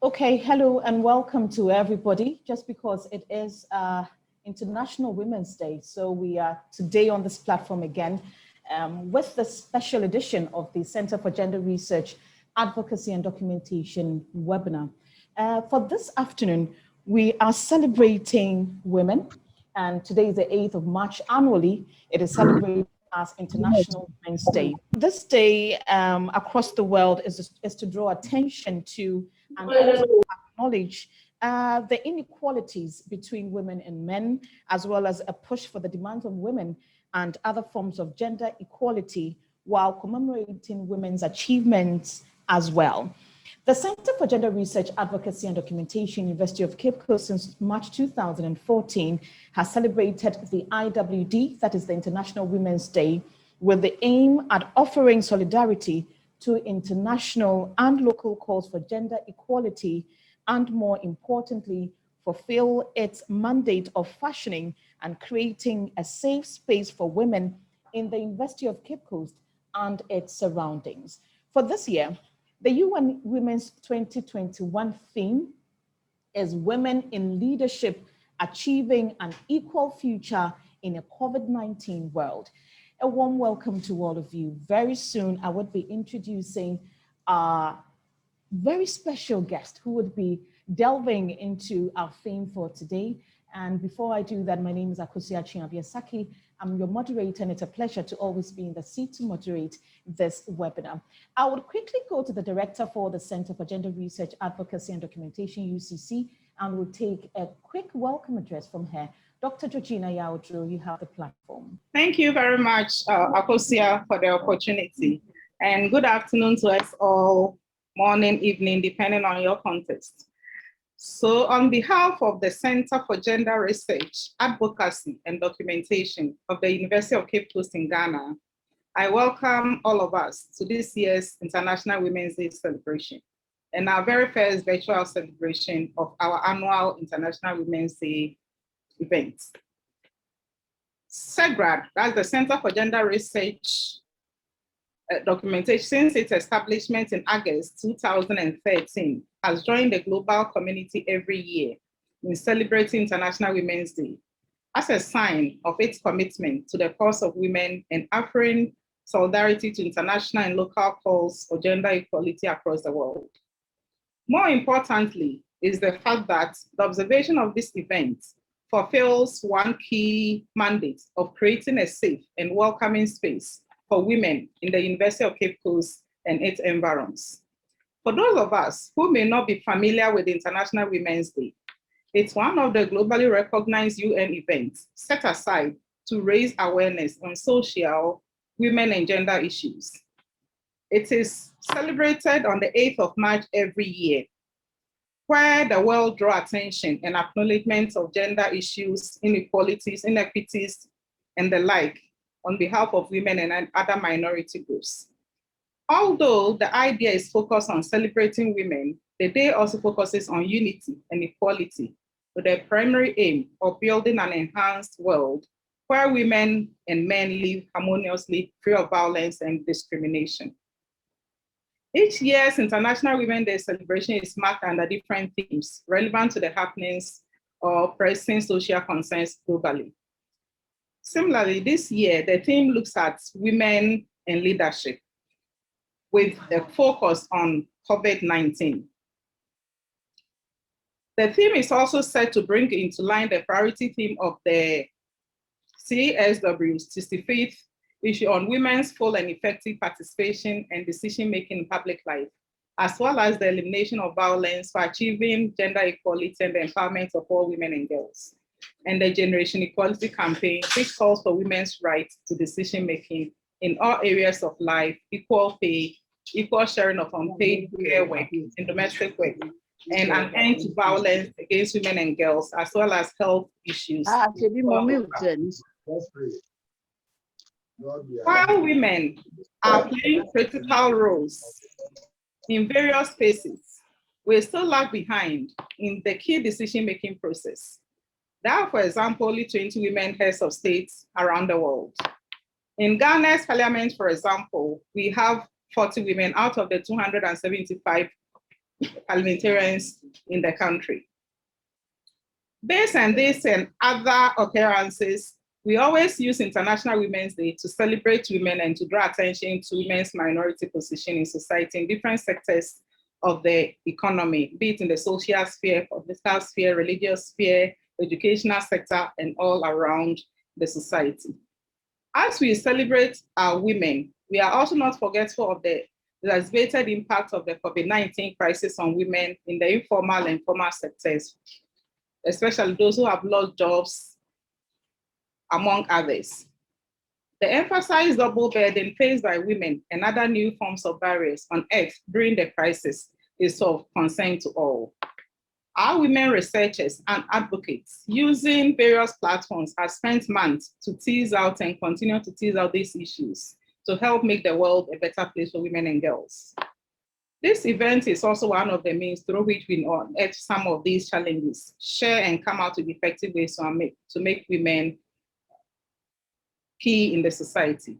Okay, hello and welcome to everybody. Just because it is International Women's Day, so we are today on this platform again with the special edition of the Center for Gender Research, Advocacy and Documentation webinar. For this afternoon, we are celebrating women, and today is the 8th of March. Annually, it is celebrated as International Women's Day. This day across the world is to draw attention to and also acknowledge the inequalities between women and men, as well as a push for the demands of women and other forms of gender equality, while commemorating women's achievements as well. The Center for Gender Research, Advocacy and Documentation, University of Cape Coast, since March 2014, has celebrated the IWD, that is the International Women's Day, with the aim at offering solidarity to international and local calls for gender equality, and more importantly, fulfill its mandate of fashioning and creating a safe space for women in the University of Cape Coast and its surroundings. For this year, the UN Women's 2021 theme is Women in Leadership, Achieving an Equal Future in a COVID-19 World. A warm welcome to all of you. Very soon, I would be introducing a very special guest who would be delving into our theme for today. And before I do that, my name is Akosia Chiabiasaki. I'm your moderator, and it's a pleasure to always be in the seat to moderate this webinar. I would quickly go to the director for the Center for Gender Research, Advocacy and Documentation, UCC, and we'll take a quick welcome address from her. Dr. Georgina Yaudro, you have the platform. Thank you very much, Akosia, for the opportunity. And good afternoon to us all, morning, evening, depending on your context. So on behalf of the Center for Gender Research, Advocacy and Documentation of the University of Cape Coast in Ghana, I welcome all of us to this year's International Women's Day celebration and our very first virtual celebration of our annual International Women's Day event. CEGRAD, that's the Center for Gender Research Documentation, since its establishment in August 2013, has joined the global community every year in celebrating International Women's Day as a sign of its commitment to the cause of women and offering solidarity to international and local calls for gender equality across the world. More importantly is the fact that the observation of this event fulfills one key mandate of creating a safe and welcoming space for women in the University of Cape Coast and its environs. For those of us who may not be familiar with International Women's Day, it's one of the globally recognized UN events set aside to raise awareness on social, women and gender issues. It is celebrated on the 8th of March every year, where the world draw attention and acknowledgement of gender issues, inequalities, inequities, and the like on behalf of women and other minority groups. Although the idea is focused on celebrating women, the day also focuses on unity and equality with the primary aim of building an enhanced world where women and men live harmoniously, free of violence and discrimination. Each year's International Women's Day celebration is marked under different themes relevant to the happenings or pressing social concerns globally. Similarly, this year, the theme looks at women in leadership with a focus on COVID-19. The theme is also set to bring into line the priority theme of the CSW's 65th issue on women's full and effective participation and decision-making in public life, as well as the elimination of violence for achieving gender equality and the empowerment of all women and girls, and the Generation Equality Campaign, which calls for women's rights to decision-making in all areas of life, equal pay, equal sharing of unpaid care work and domestic work, and an end to violence against women and girls, as well as health issues. While women are playing critical roles in various spaces, we still lag behind in the key decision-making process. There are, for example, only 20 women heads of states around the world. In Ghana's parliament, for example, we have 40 women out of the 275 parliamentarians in the country. Based on this and other occurrences, we always use International Women's Day to celebrate women and to draw attention to women's minority position in society in different sectors of the economy, be it in the social sphere, political sphere, religious sphere, educational sector, and all around the society. As we celebrate our women, we are also not forgetful of the exacerbated impact of the COVID-19 crisis on women in the informal and formal sectors, especially those who have lost jobs, among others. The emphasized double burden faced by women and other new forms of barriers on earth during the crisis is of concern to all. Our women researchers and advocates using various platforms have spent months to tease out and continue to tease out these issues to help make the world a better place for women and girls. This event is also one of the means through which we unearth some of these challenges, share and come out with effective ways to make women key in the society.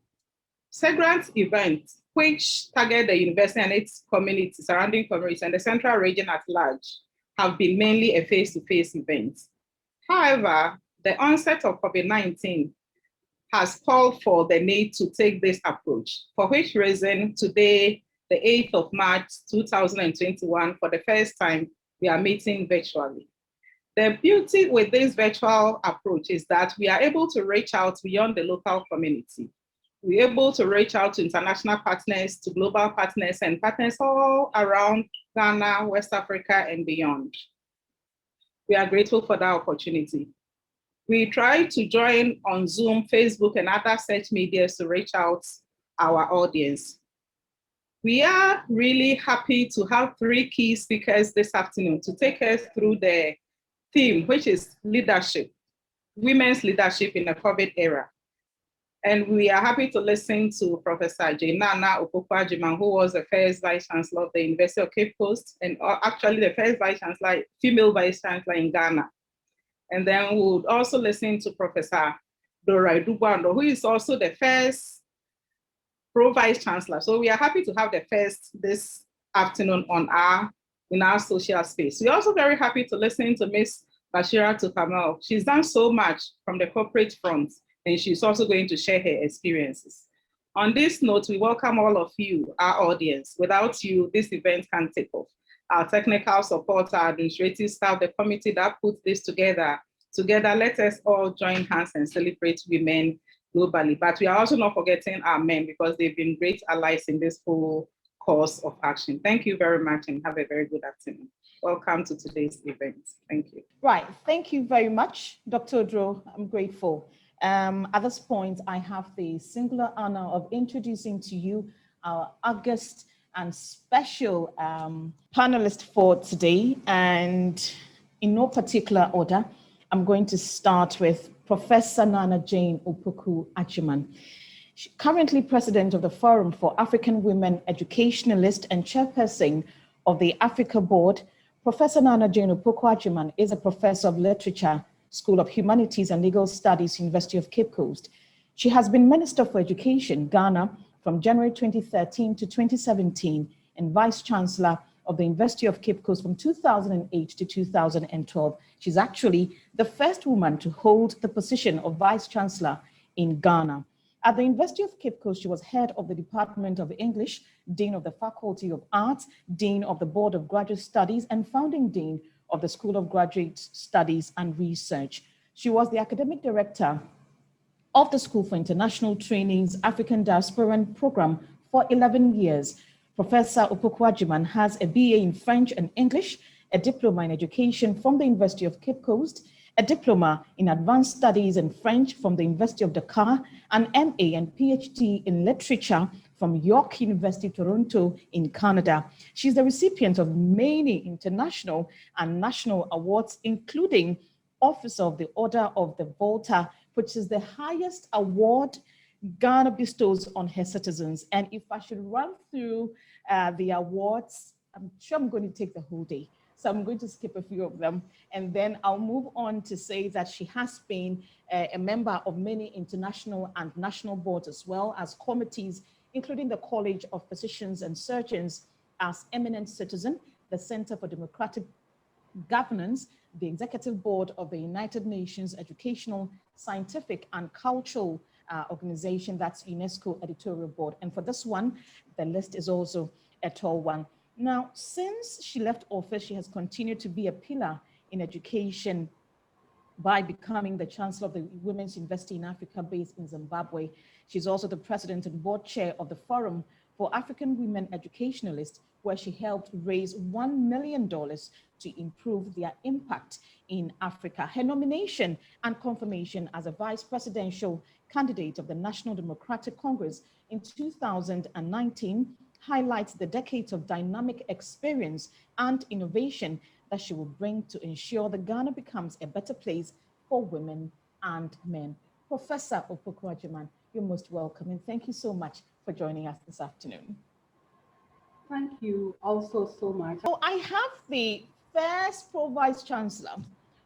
CEGRAD events, which target the university and its community, surrounding communities, and the central region at large, have been mainly a face-to-face event. However, the onset of COVID-19 has called for the need to take this approach, for which reason today, the 8th of March 2021, for the first time, we are meeting virtually. The beauty with this virtual approach is that we are able to reach out beyond the local community. We're able to reach out to international partners, to global partners, and partners all around Ghana, West Africa, and beyond. We are grateful for that opportunity. We try to join on Zoom, Facebook, and other such media to reach out our audience. We are really happy to have 3 key speakers this afternoon to take us through the theme, which is leadership, women's leadership in the COVID era. And we are happy to listen to Professor Nana Opoku-Agyeman, who was the first Vice Chancellor of the University of Cape Coast, and actually the first Vice Chancellor, female Vice Chancellor in Ghana. And then we would also listen to Professor Dora Dubando, who is also the first Pro-Vice Chancellor. So we are happy to have the first this afternoon in our social space. We're also very happy to listen to Ms. Bashira Tukamal. She's done so much from the corporate front, and she's also going to share her experiences. On this note, we welcome all of you, our audience. Without you, this event can't take off. Our technical support, our administrative staff, the committee that put this together, let us all join hands and celebrate women globally. But we are also not forgetting our men, because they've been great allies in this whole course of action. Thank you very much and have a very good afternoon. Welcome to today's event. Thank you. Right, thank you very much, Dr. Odro. I'm grateful. At this point, I have the singular honor of introducing to you our August and special panelist for today. And in no particular order, I'm going to start with Professor Nana Jane Opoku-Agyeman. Currently president of the Forum for African Women Educationalists and chairperson of the Africa Board, Professor Nana Jane Opoku-Agyeman is a professor of literature, School of Humanities and Legal Studies, University of Cape Coast. She has been Minister for Education, Ghana, from January 2013 to 2017, and Vice Chancellor of the University of Cape Coast from 2008 to 2012. She's actually the first woman to hold the position of Vice Chancellor in Ghana. At the University of Cape Coast, she was head of the Department of English, Dean of the Faculty of Arts, Dean of the Board of Graduate Studies, and founding Dean of the School of Graduate Studies and Research. She was the academic director of the School for International Training's African Diasporan Program for 11 years. Professor Opoku-Agyeman has a BA in French and English, a diploma in education from the University of Cape Coast, a diploma in advanced studies in French from the University of Dakar, an MA and PhD in literature from York University, Toronto in Canada. She's the recipient of many international and national awards, including Officer of the Order of the Volta, which is the highest award Ghana bestows on her citizens. And if I should run through the awards, I'm sure I'm going to take the whole day. So I'm going to skip a few of them. And then I'll move on to say that she has been a member of many international and national boards, as well as committees, including the College of Physicians and Surgeons as eminent citizen, the Center for Democratic Governance, the Executive Board of the United Nations Educational, Scientific, and Cultural Organization, that's UNESCO Editorial Board. And for this one, the list is also a tall one. Now, since she left office, she has continued to be a pillar in education by becoming the Chancellor of the Women's University in Africa based in Zimbabwe. She's also the President and Board Chair of the Forum for African Women Educationalists, where she helped raise $1 million to improve their impact in Africa. Her nomination and confirmation as a vice presidential candidate of the National Democratic Congress in 2019 highlights the decades of dynamic experience and innovation that she will bring to ensure that Ghana becomes a better place for women and men. Professor Opoku-Agyeman, you're most welcome, and thank you so much for joining us this afternoon. Thank you also so much. So I have the first Pro-Vice Chancellor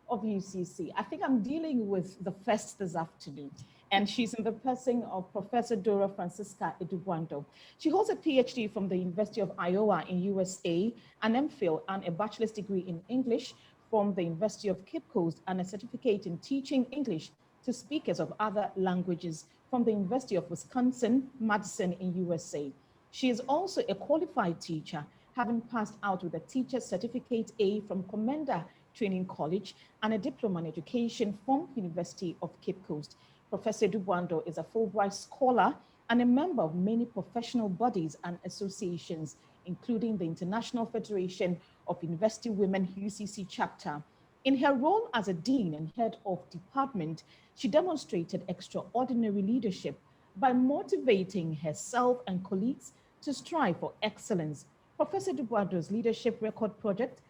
of UCC. I think I'm dealing with the first this afternoon, and she's in the person of Professor Dora Francisca Edubwando. She holds a PhD from the University of Iowa in USA, an MPhil and a bachelor's degree in English from the University of Cape Coast, and a certificate in teaching English to speakers of other languages from the University of Wisconsin-Madison in USA. She is also a qualified teacher, having passed out with a teacher's certificate A from Commander Training College and a diploma in education from University of Cape Coast. Professor Edubwando is a Fulbright scholar and a member of many professional bodies and associations, including the International Federation of University Women UCC chapter. In her role as a dean and head of department, she demonstrated extraordinary leadership by motivating herself and colleagues to strive for excellence. Professor Edubwando's leadership record project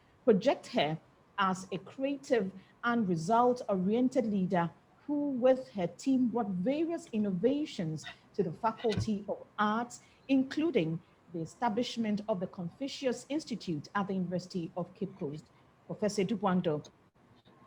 her as a creative and result-oriented leader who, with her team, brought various innovations to the Faculty of Arts, including the establishment of the Confucius Institute at the University of Cape Coast. Professor Edubwando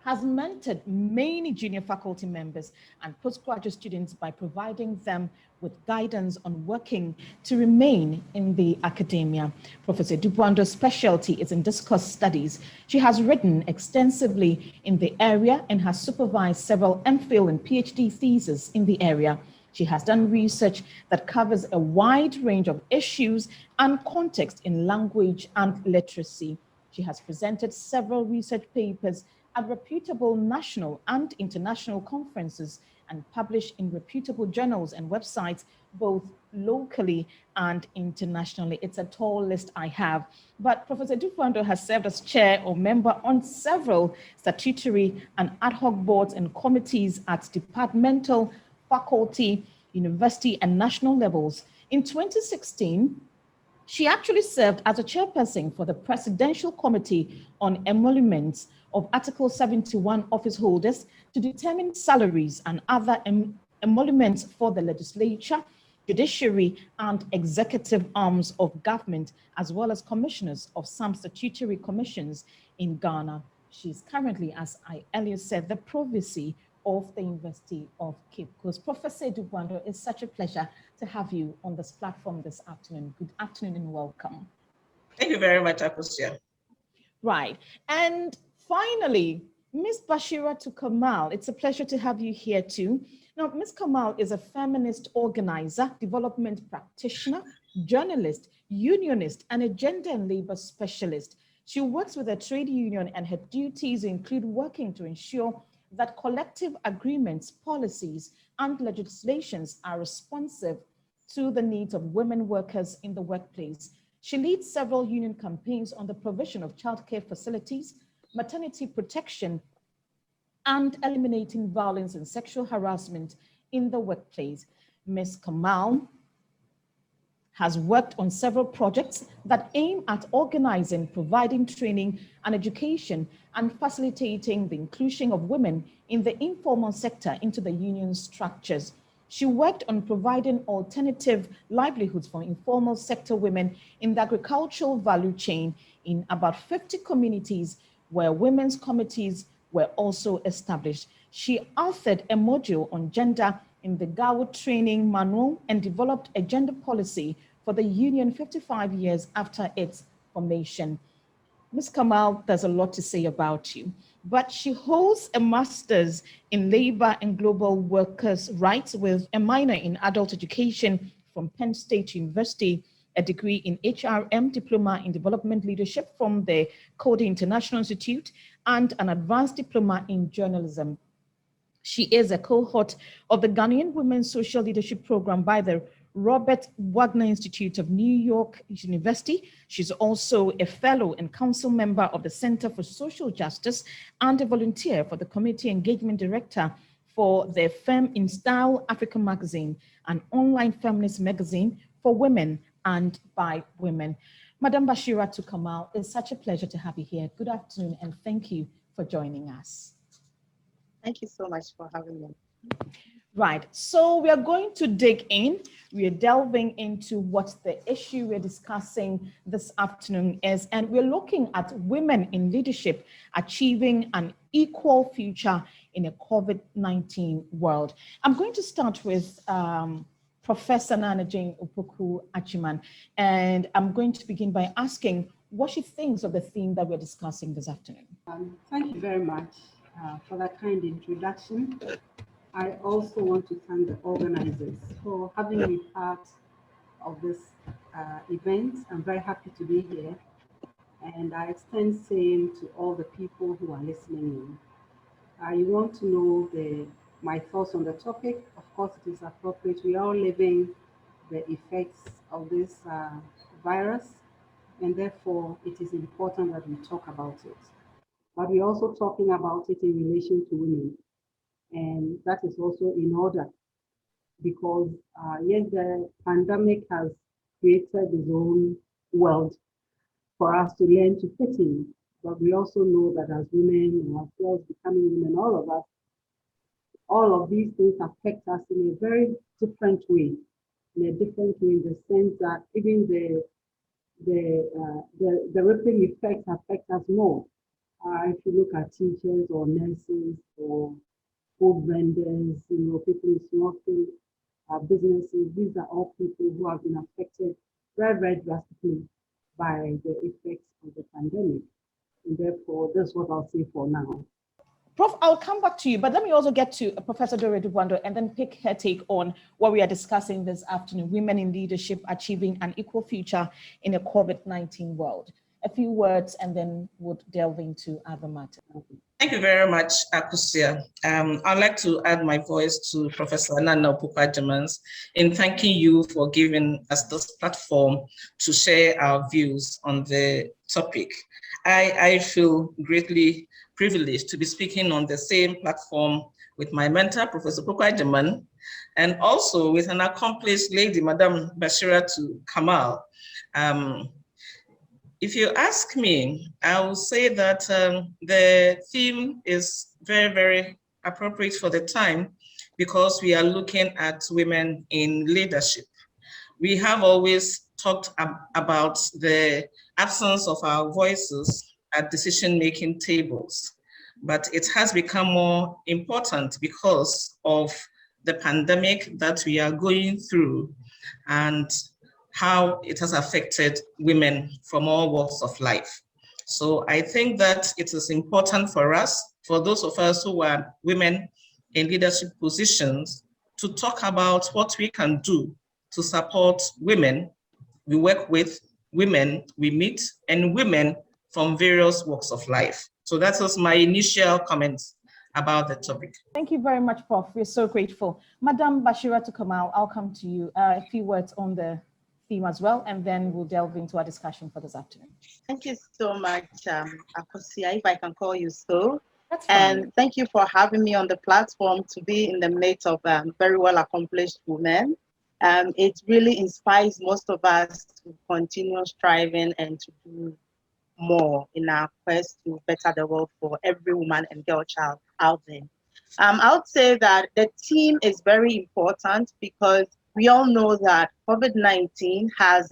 has mentored many junior faculty members and postgraduate students by providing them with guidance on working to remain in the academia. Professor Edubwando's specialty is in discourse studies. She has written extensively in the area and has supervised several MPhil and PhD theses in the area. She has done research that covers a wide range of issues and context in language and literacy. She has presented several research papers at reputable national and international conferences and published in reputable journals and websites, both locally and internationally. It's a tall list I have, but Professor Edubwando has served as chair or member on several statutory and ad hoc boards and committees at departmental, faculty, university, and national levels. In 2016, she actually served as a chairperson for the Presidential Committee on Emoluments of Article 71 office holders to determine salaries and other emoluments for the legislature, judiciary, and executive arms of government, as well as commissioners of some statutory commissions in Ghana. She's currently, as I earlier said, the Pro-Vice of the University of Cape Coast. Professor Edubwando, it's such a pleasure to have you on this platform this afternoon. Good afternoon and welcome. Thank you very much, Akosia. Right. And finally, Ms. Bashiratu Kamal, it's a pleasure to have you here too. Now, Ms. Kamal is a feminist organizer, development practitioner, journalist, unionist, and a gender and labor specialist. She works with a trade union, and her duties include working to ensure that collective agreements, policies, and legislations are responsive to the needs of women workers in the workplace. She leads several union campaigns on the provision of childcare facilities, maternity protection, and eliminating violence and sexual harassment in the workplace. Ms. Kamal has worked on several projects that aim at organizing, providing training and education, and facilitating the inclusion of women in the informal sector into the union structures. She worked on providing alternative livelihoods for informal sector women in the agricultural value chain in about 50 communities where women's committees were also established. She authored a module on gender in the Gawo training manual and developed a gender policy for the union 55 years after its formation. Ms. Kamal, there's a lot to say about you, but she holds a master's in labor and global workers' rights with a minor in adult education from Penn State University, a degree in HRM, diploma in development leadership from the Coady International Institute, and an advanced diploma in journalism. She is a cohort of the Ghanaian Women's Social Leadership Program by the Robert Wagner Institute of New York University. She's also a fellow and council member of the Center for Social Justice and a volunteer for the Community Engagement Director for the Femme in Style Africa magazine, an online feminist magazine for women and by women. Madam Bashiratu Kamal, it's such a pleasure to have you here. Good afternoon, and thank you for joining us. Thank you so much for having me. Right, so we are going to dig in. We are delving into what the issue we're discussing this afternoon is, and we're looking at women in leadership achieving an equal future in a COVID-19 world. I'm going to start with Professor Nana Jane Opoku Achiman, and I'm going to begin by asking what she thinks of the theme that we're discussing this afternoon. Thank you very much for that kind introduction. I also want to thank the organizers for having me part of this event. I'm very happy to be here, and I extend same to all the people who are listening in. You want to know my thoughts on the topic? Of course, it is appropriate. We are all living the effects of this virus, and therefore it is important that we talk about it. But we're also talking about it in relation to women. And that is also in order because, yes, the pandemic has created its own world for us to learn to fit in. But we also know that as women, as girls becoming women, all of us, all of these things affect us in a very different way. In a different way, in the sense that even the ripple effects affect us more. If you look at teachers or nurses or food vendors, people in small scale businesses, these are all people who have been affected very, very drastically by the effects of the pandemic. And therefore, that's what I'll say for now. Prof, I'll come back to you, but let me also get to Professor Dore Dubwando and then pick her take on what we are discussing this afternoon, women in leadership achieving an equal future in a COVID-19 world. A few words and then we'll delve into other matters. Thank you very much, Akusia. I'd like to add my voice to Professor Nana Opoku Achiman in thanking you for giving us this platform to share our views on the topic. I feel greatly privileged to be speaking on the same platform with my mentor, Professor Opoku Achiman, and also with an accomplished lady, Madam Bashiratu Kamal. If you ask me, I will say that the theme is very, very appropriate for the time because we are looking at women in leadership. We have always talked about the absence of our voices at decision-making tables, but it has become more important because of the pandemic that we are going through and how it has affected women from all walks of life. So I think that it is important for us, for those of us who are women in leadership positions, to talk about what we can do to support women we work with, women we meet, and women from various walks of life. So that was my initial comments about the topic. Thank you very much, Prof. We're so grateful. Madam Bashiratu Kamal, I'll come to you. A few words on the theme as well, and then we'll delve into our discussion for this afternoon. Thank you so much, Akusia, if I can call you so. That's fine. And thank you for having me on the platform to be in the midst of very well accomplished women. It really inspires most of us to continue striving and to do more in our quest to better the world for every woman and girl child out there. I would say that the theme is very important because we all know that COVID-19 has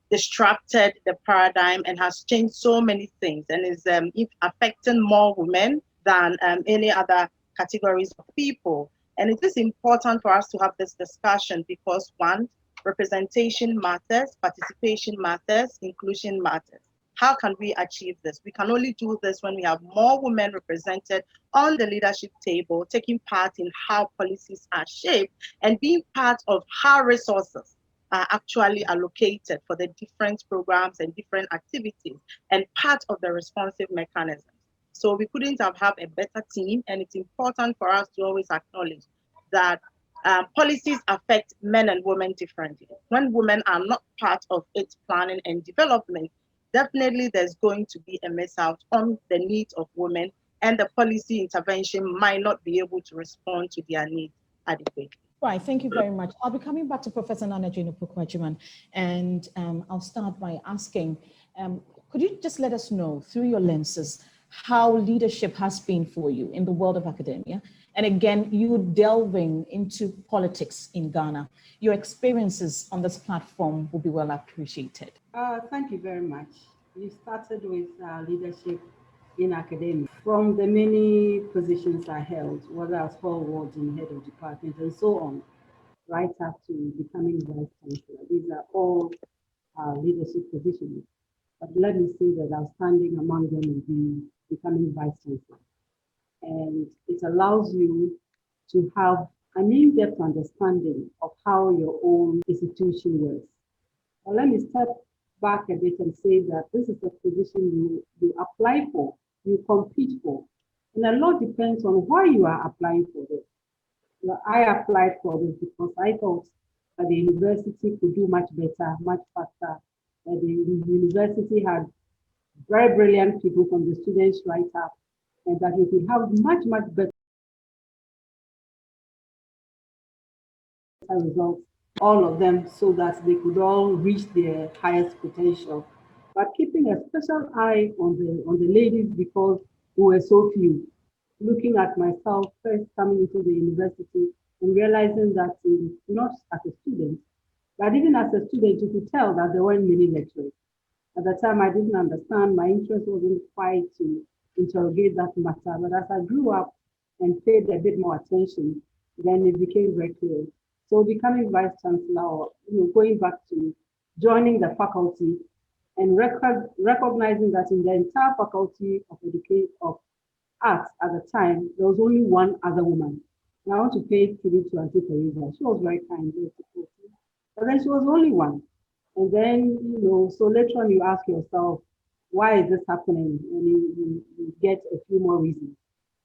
disrupted the paradigm and has changed so many things and is affecting more women than any other categories of people. And it is important for us to have this discussion because one, representation matters, participation matters, inclusion matters. how can we achieve this? We can only do this when we have more women represented on the leadership table, taking part in how policies are shaped and being part of how resources are actually allocated for the different programs and different activities and part of the responsive mechanisms. So we couldn't have a better team, and it's important for us to always acknowledge that policies affect men and women differently. When women are not part of its planning and development, definitely there's going to be a miss out on the needs of women, and the policy intervention might not be able to respond to their needs adequately. Right, thank you very much. I'll be coming back to Professor Nana Jane Opoku-Agyeman, and I'll start by asking, could you just let us know through your lenses how leadership has been for you in the world of academia? And again, you delving into politics in Ghana. Your experiences on this platform will be well appreciated. Thank you very much. You started with leadership in academia. From the many positions I held, whether as forward in head of department and so on, right up to becoming vice chancellor. These are all leadership positions. But let me say that outstanding among them will be becoming vice chancellor. And it allows you to have an in-depth understanding of how your own institution works. But let me step back a bit and say that this is a position you apply for, you compete for. And a lot depends on why you are applying for this. Well, I applied for this because I thought that the university could do much better, much faster. That the university had very brilliant people from the students right up, and that we could have much, much better results, all of them, so that they could all reach their highest potential. But keeping a special eye on the ladies because we were so few. Looking at myself first coming into the university and realizing that not as a student, but even as a student, you could tell that there weren't many lecturers. At the time, I didn't understand. My interest wasn't quite to interrogate that matter. But as I grew up and paid a bit more attention, then it became very clear. So becoming vice chancellor, or going back to joining the faculty and recognizing that in the entire faculty of education of arts at the time, there was only one other woman. And I want to pay tribute to Auntie Teresa. She was very kind, very supportive. But then she was only one. And then, so later on you ask yourself, why is this happening? And you get a few more reasons.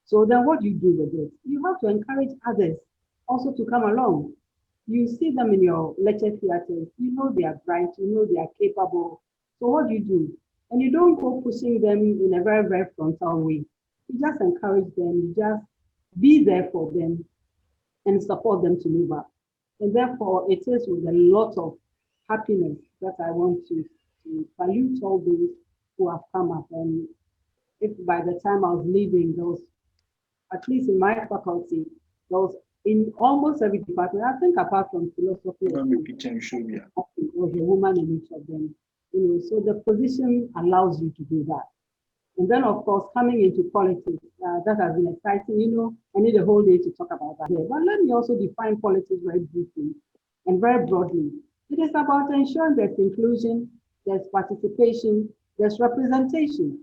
So then what do you do with it? You have to encourage others also to come along. You see them in your lecture theaters, they are bright, they are capable. So what do? And you don't go pushing them in a very, very frontal way. You just encourage them, you just be there for them and support them to move up. And therefore, it is with a lot of happiness that I want to salute all those who have come up. And if by the time I was leaving, there was, at least in my faculty, there was in almost every department, I think apart from philosophy, there was a woman in each of them. So the position allows you to do that. And then, of course, coming into politics, that has been exciting. I need a whole day to talk about that. But let me also define politics very briefly and very broadly. It is about ensuring there's inclusion, there's participation, there's representation.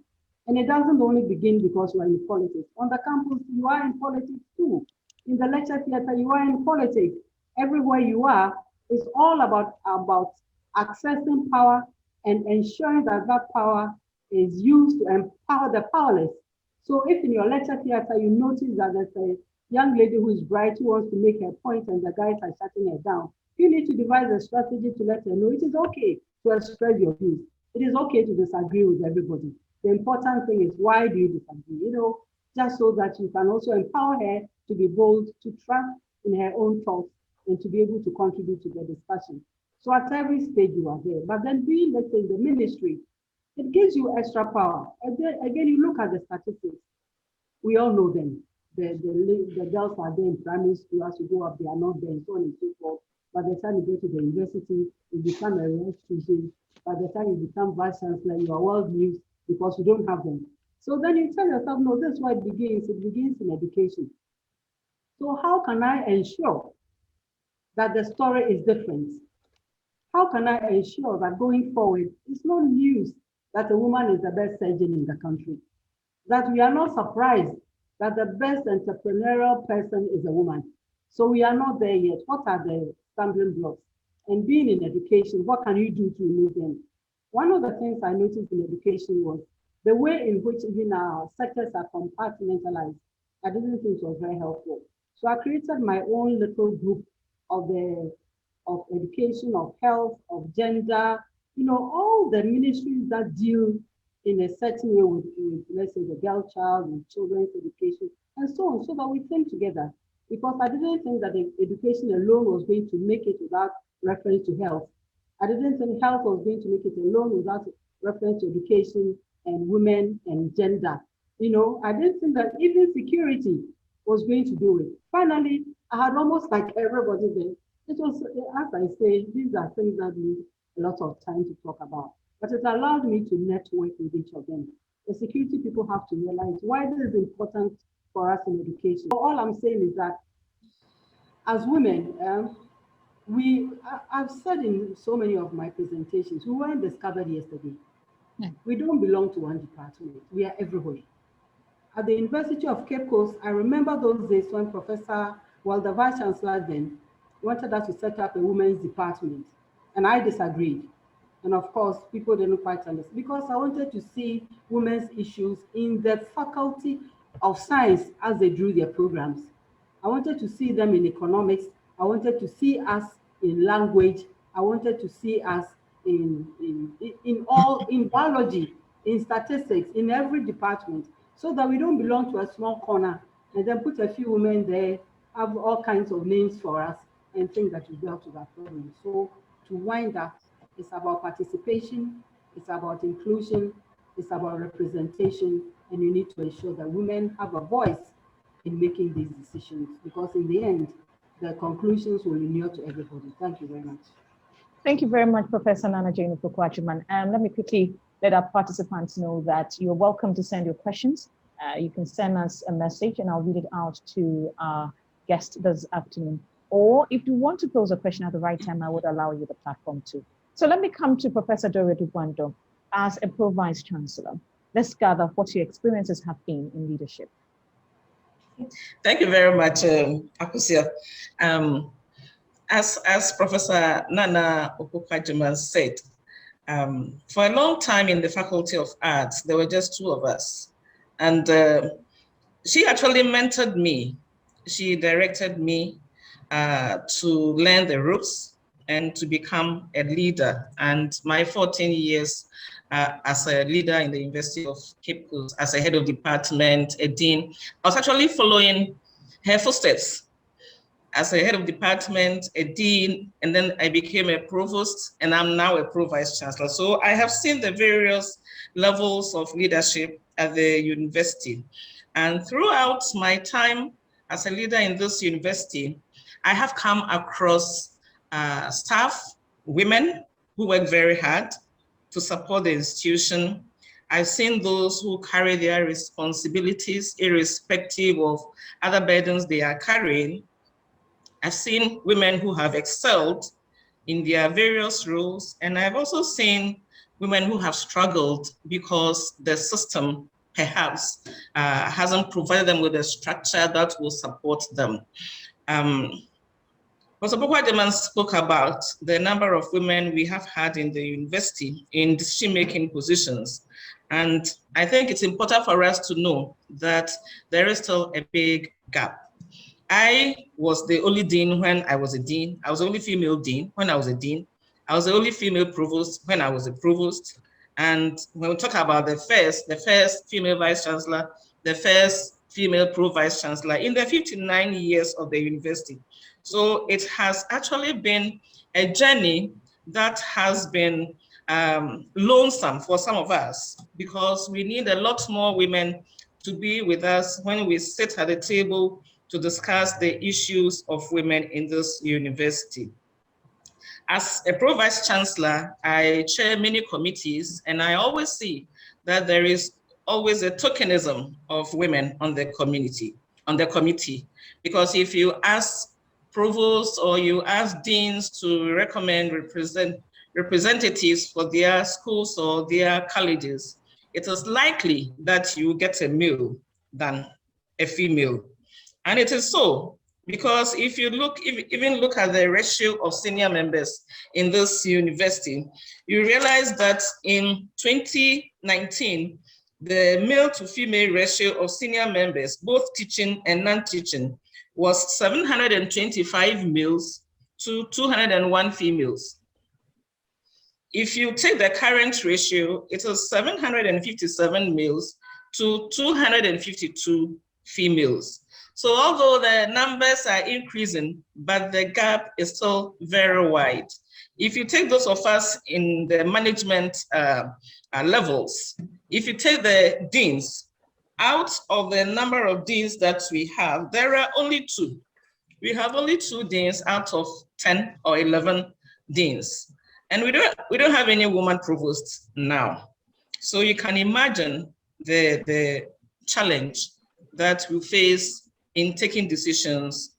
And it doesn't only begin because you are in politics. On the campus, you are in politics too. In the lecture theater, you are in politics. Everywhere you are, it's all about accessing power and ensuring that that power is used to empower the powerless. So if in your lecture theater, you notice that there's a young lady who is bright, who wants to make her point and the guys are shutting her down, you need to devise a strategy to let her know it is okay to express your views. It is okay to disagree with everybody. The important thing is, why do you disagree? Just so that you can also empower her to be bold, to trust in her own thoughts, and to be able to contribute to the discussion. So at every stage you are there. But then being, let's say, the ministry, it gives you extra power. And then, again, you look at the statistics. We all know them. The girls are there in primary school. As you go up, they are not there, and so on and so forth. By the time you go to the university, you become a real student. By the time you become vice chancellor, you are world news because you don't have them. So then you tell yourself, no, that's why it begins. It begins in education. So how can I ensure that the story is different? How can I ensure that going forward, it's not news that a woman is the best surgeon in the country, that we are not surprised that the best entrepreneurial person is a woman. So we are not there yet. What are the stumbling blocks? And being in education, what can you do to remove them? One of the things I noticed in education was the way in which even our sectors are compartmentalized. I didn't think it was very helpful. So I created my own little group of education, of health, of gender, all the ministries that deal in a certain way with let's say, the girl child, with children's education, and so on, so that we came together. Because I didn't think that the education alone was going to make it without reference to health. I didn't think health was going to make it alone without reference to education and women and gender. I didn't think that even security was going to do it. Finally, I had almost like everybody there. It was, as I say, these are things that need a lot of time to talk about. But it allowed me to network with each of them. The security people have to realize why this is important for us in education. So all I'm saying is that as women, I've said in so many of my presentations, we weren't discovered yesterday. We don't belong to one department. We are everywhere. At the University of Cape Coast, I remember those days when the Vice Chancellor then wanted us to set up a women's department, and I disagreed. And of course, people didn't quite understand, because I wanted to see women's issues in the Faculty of Science as they drew their programs. I wanted to see them in economics. I wanted to see us in language. I wanted to see us in biology, in statistics, in every department, so that we don't belong to a small corner and then put a few women there, have all kinds of names for us, and think that we dealt with that problem. So to wind up, it's about participation, it's about inclusion, it's about representation, and you need to ensure that women have a voice in making these decisions, because in the end, the conclusions will inure to everybody. Thank you very much. Thank you very much, Professor Nana Jane Opoku-Agyeman. And let me quickly let our participants know that you're welcome to send your questions. You can send us a message and I'll read it out to our guest this afternoon. Or if you want to pose a question at the right time, I would allow you the platform too. So let me come to Professor Dore Dubwando as a Pro-Vice Chancellor. Let's gather what your experiences have been in leadership. Thank you very much, Akusia. As Professor Nana Opoku-Agyeman said, for a long time in the Faculty of Arts, there were just two of us. And she actually mentored me. She directed me to learn the ropes and to become a leader. And my 14 years as a leader in the University of Cape Coast, as a head of department, a dean, I was actually following her footsteps. As a head of department, a dean, and then I became a provost, and I'm now a pro-vice chancellor. So I have seen the various levels of leadership at the university. And throughout my time as a leader in this university, I have come across staff, women who work very hard to support the institution. I've seen those who carry their responsibilities irrespective of other burdens they are carrying. I've seen women who have excelled in their various roles, and I've also seen women who have struggled because the system perhaps hasn't provided them with a structure that will support them. Professor Opoku-Agyeman spoke about the number of women we have had in the university in decision-making positions. And I think it's important for us to know that there is still a big gap. I was the only dean when I was a dean. I was the only female dean when I was a dean. I was the only female provost when I was a provost. And when we talk about the first female vice chancellor, the first female pro-vice chancellor in the 59 years of the university. So it has actually been a journey that has been lonesome for some of us, because we need a lot more women to be with us when we sit at the table to discuss the issues of women in this university. As a pro-vice chancellor, I chair many committees, and I always see that there is always a tokenism of women on the committee. Because if you ask provosts or you ask deans to recommend representatives for their schools or their colleges, it is likely that you get a male than a female. And it is so, because if you even look at the ratio of senior members in this university, you realize that in 2019, the male to female ratio of senior members, both teaching and non-teaching, was 725 males to 201 females. If you take the current ratio, it is 757 males to 252 females. So although the numbers are increasing, but the gap is still very wide. If you take those of us in the management levels, if you take the deans, out of the number of deans that we have, there are only 2. We have only 2 deans out of 10 or 11 deans. And we don't have any woman provosts now. So you can imagine the challenge that we face in taking decisions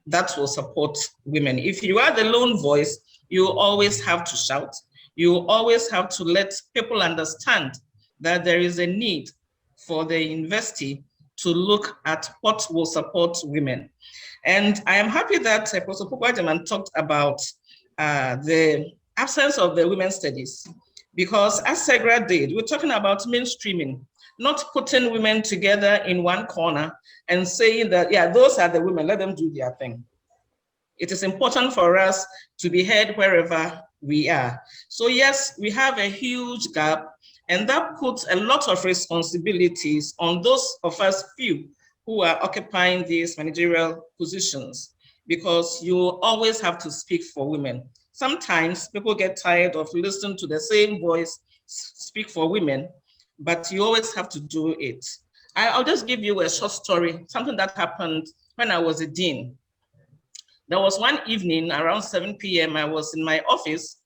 that will support women. If you are the lone voice, you always have to shout. You always have to let people understand that there is a need for the university to look at what will support women. And I am happy that Professor Pogwajaman talked about the absence of the women's studies, because as CEGRAD did, we're talking about mainstreaming, not putting women together in one corner and saying that, yeah, those are the women, let them do their thing. It is important for us to be heard wherever we are. So yes, we have a huge gap, and that puts a lot of responsibilities on those of us few who are occupying these managerial positions, because you always have to speak for women. Sometimes people get tired of listening to the same voice speak for women, but you always have to do it. I'll just give you a short story, something that happened when I was a dean. There was one evening around 7 p.m. I was in my office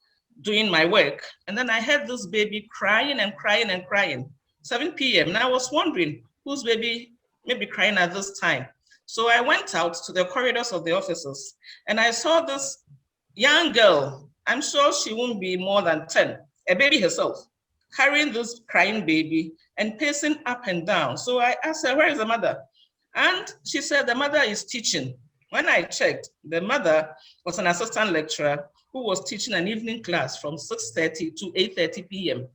doing my work, and then I heard this baby crying and crying and crying. 7 p.m. and I was wondering whose baby may be crying at this time. So I went out to the corridors of the offices, and I saw this young girl, I'm sure she won't be more than 10, a baby herself, carrying this crying baby and pacing up and down. So I asked her, where is the mother? And she said the mother is teaching. When I checked, the mother was an assistant lecturer who was teaching an evening class from 6:30 to 8:30 p.m.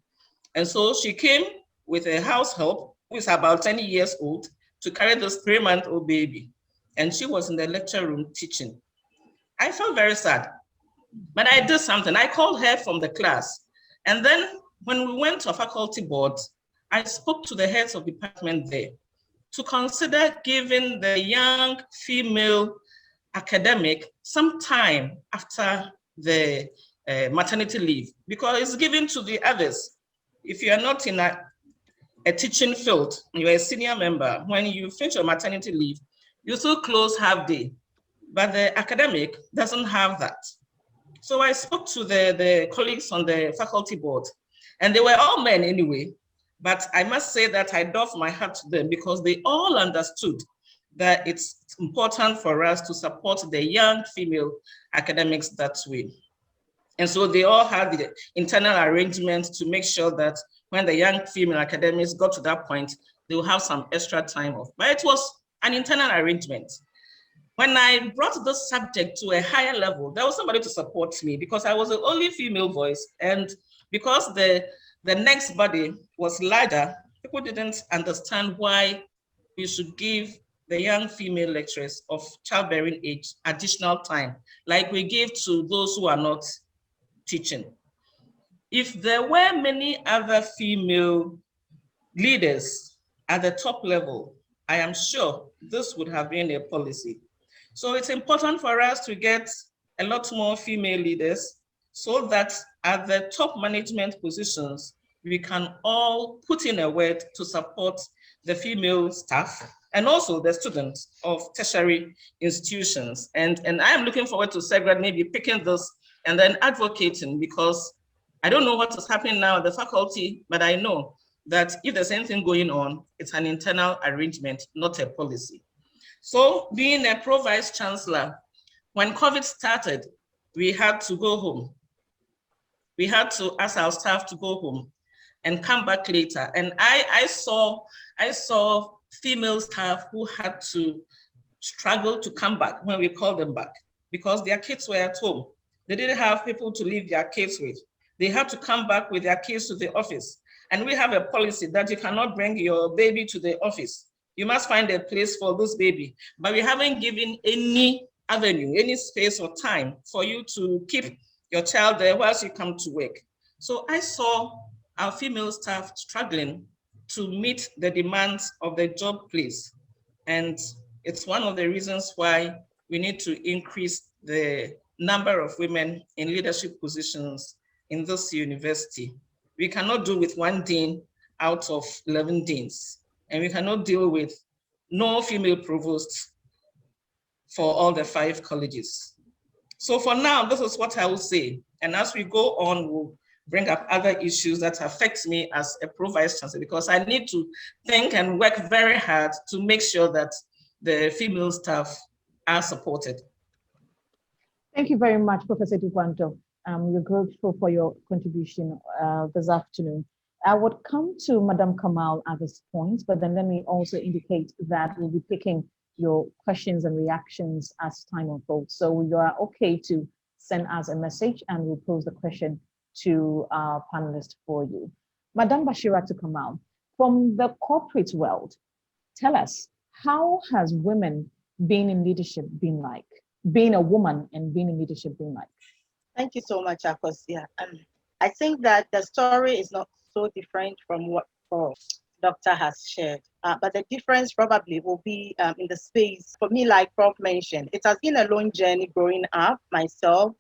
And so she came with a house help who is about 10 years old to carry this 3-month-old baby. And she was in the lecture room teaching. I felt very sad. But I did something. I called her from the class. And then when we went to a faculty board, I spoke to the heads of department there to consider giving the young female academic some time after the maternity leave, because it's given to the others. If you are not in a teaching field, you're a senior member, when you finish your maternity leave, you still close half day. But the academic doesn't have that. So I spoke to the colleagues on the faculty board, and they were all men anyway, but I must say that I doff my hat to them because they all understood that it's important for us to support the young female academics that way. And so they all had the internal arrangement to make sure that when the young female academics got to that point, they will have some extra time off. But it was an internal arrangement. When I brought this subject to a higher level, there was somebody to support me because I was the only female voice. And because the next body was larger, people didn't understand why we should give the young female lecturers of childbearing age additional time, like we give to those who are not teaching. If there were many other female leaders at the top level, I am sure this would have been a policy. So it's important for us to get a lot more female leaders so that at the top management positions, we can all put in a word to support the female staff and also the students of tertiary institutions. And I am looking forward to CEGRAD maybe picking this and then advocating, because I don't know what is happening now at the faculty, but I know that if there's anything going on, it's an internal arrangement, not a policy. So being a pro-vice chancellor, when COVID started, we had to go home. we had to ask our staff to go home and come back later. And I saw female staff who had to struggle to come back when we called them back because their kids were at home. They didn't have people to leave their kids with. They had to come back with their kids to the office. And we have a policy that you cannot bring your baby to the office. You must find a place for this baby. But we haven't given any avenue, any space or time for you to keep your child there whilst you come to work. So I saw our female staff struggling to meet the demands of the job place. And it's one of the reasons why we need to increase the number of women in leadership positions in this university. We cannot do with one dean out of 11 deans, and we cannot deal with no female provosts for all the 5 colleges. So for now, this is what I will say. And as we go on, we'll bring up other issues that affect me as a pro-vice chancellor, because I need to think and work very hard to make sure that the female staff are supported. Thank you very much, Professor Dukwanto. We're grateful for your contribution this afternoon. I would come to Madam Kamal at this point, but then let me also indicate that we'll be picking your questions and reactions as time unfolds. So you are okay to send us a message and we'll pose the question to our panelists for you. Madam Bashiratu Kamal, from the corporate world, tell us, how has women being in leadership been like? Being a woman and being in leadership been like? Thank you so much, Akosia. I think that the story is not so different from what the doctor has shared, but the difference probably will be in the space. For me, like Prof mentioned, it has been a long journey growing up myself,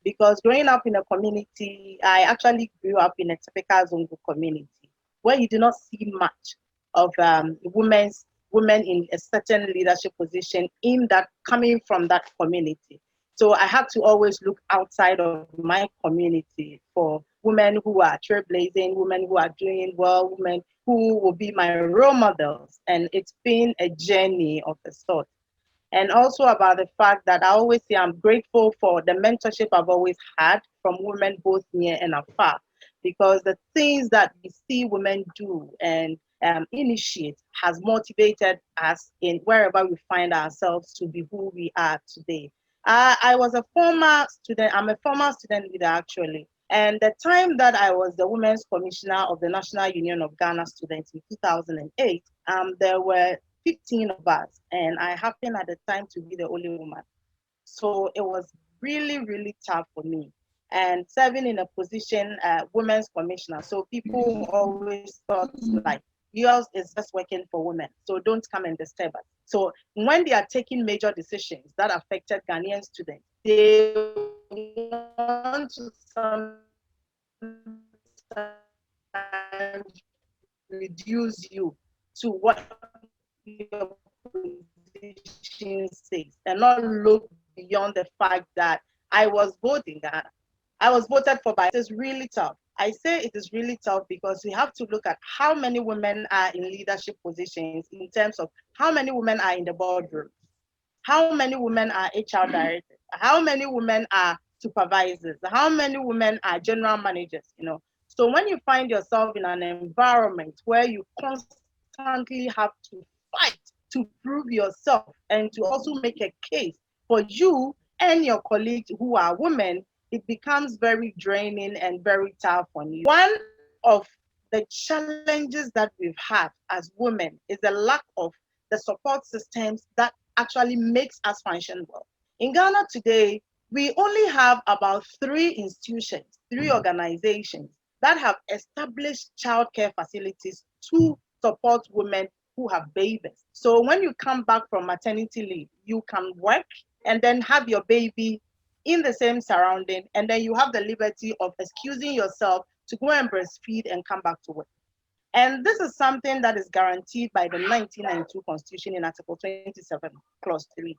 because growing up in a community, I actually grew up in a typical Zungu community where you do not see much of women in a certain leadership position coming from that community. So I have to always look outside of my community for women who are trailblazing, women who are doing well, women who will be my role models. And it's been a journey of the sort. And also about the fact that I always say I'm grateful for the mentorship I've always had from women both near and afar, because the things that we see women do and initiate has motivated us in wherever we find ourselves to be who we are today. I was a former student, I'm a former student leader actually. And the time that I was the Women's Commissioner of the National Union of Ghana Students in 2008, there were 15 of us, and I happened at the time to be the only woman. So it was really, really tough for me. And serving in a position, Women's Commissioner, so people always thought like, yours is just working for women, so don't come and disturb us. So when they are taking major decisions that affected Ghanaian students, they want to sometimes reduce you to what your position says and not look beyond the fact that I was voting Ghana. I was voted for by. It is really tough. I say it is really tough because we have to look at how many women are in leadership positions in terms of how many women are in the boardroom, how many women are HR directors, how many women are supervisors, how many women are general managers, you know. So when you find yourself in an environment where you constantly have to fight to prove yourself and to also make a case for you and your colleagues who are women, it becomes very draining and very tough on you. One of the challenges that we've had as women is the lack of the support systems that actually makes us function well. In Ghana today, we only have about 3 institutions, 3 organizations that have established childcare facilities to support women who have babies. So when you come back from maternity leave, you can work and then have your baby in the same surrounding, and then you have the liberty of excusing yourself to go and breastfeed and come back to work. And this is something that is guaranteed by the 1992 Constitution in Article 27, Clause 3.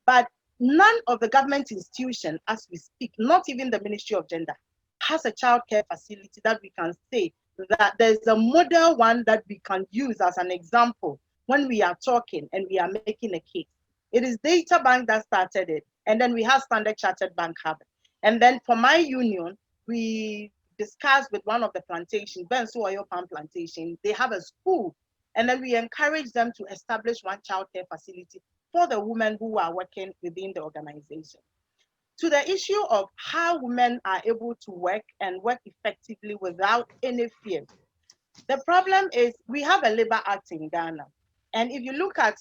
But none of the government institutions, as we speak, not even the Ministry of Gender, has a childcare facility that we can say that there's a model one that we can use as an example when we are talking and we are making a case. It is Data Bank that started it, and then we have Standard Chartered Bank have it. And then for my union, we discussed with one of the plantations, Bensu Oil Palm Plantation, they have a school. And then we encourage them to establish one child care facility for the women who are working within the organization. To the issue of how women are able to work and work effectively without any fear. The problem is we have a Labor Act in Ghana. And if you look at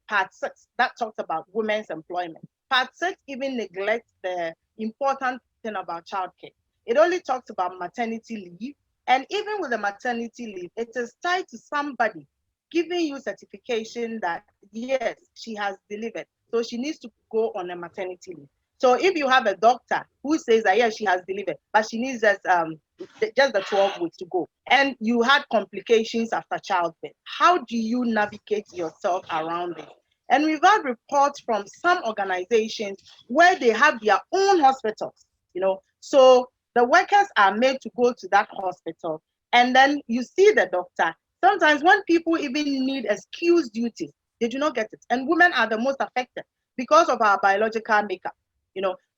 Part 6, that talks about women's employment. Part 6 even neglects the important thing about childcare. It only talks about maternity leave. And even with the maternity leave, it is tied to somebody giving you certification that, yes, she has delivered. So she needs to go on a maternity leave. So if you have a doctor who says that, yes, she has delivered, but she needs just the 12 weeks to go, and you had complications after childbirth, how do you navigate yourself around it? And we've had reports from some organizations where they have their own hospitals, so the workers are made to go to that hospital, and then you see the doctor. Sometimes when people even need excuse duties, they do not get it. And women are the most affected because of our biological makeup,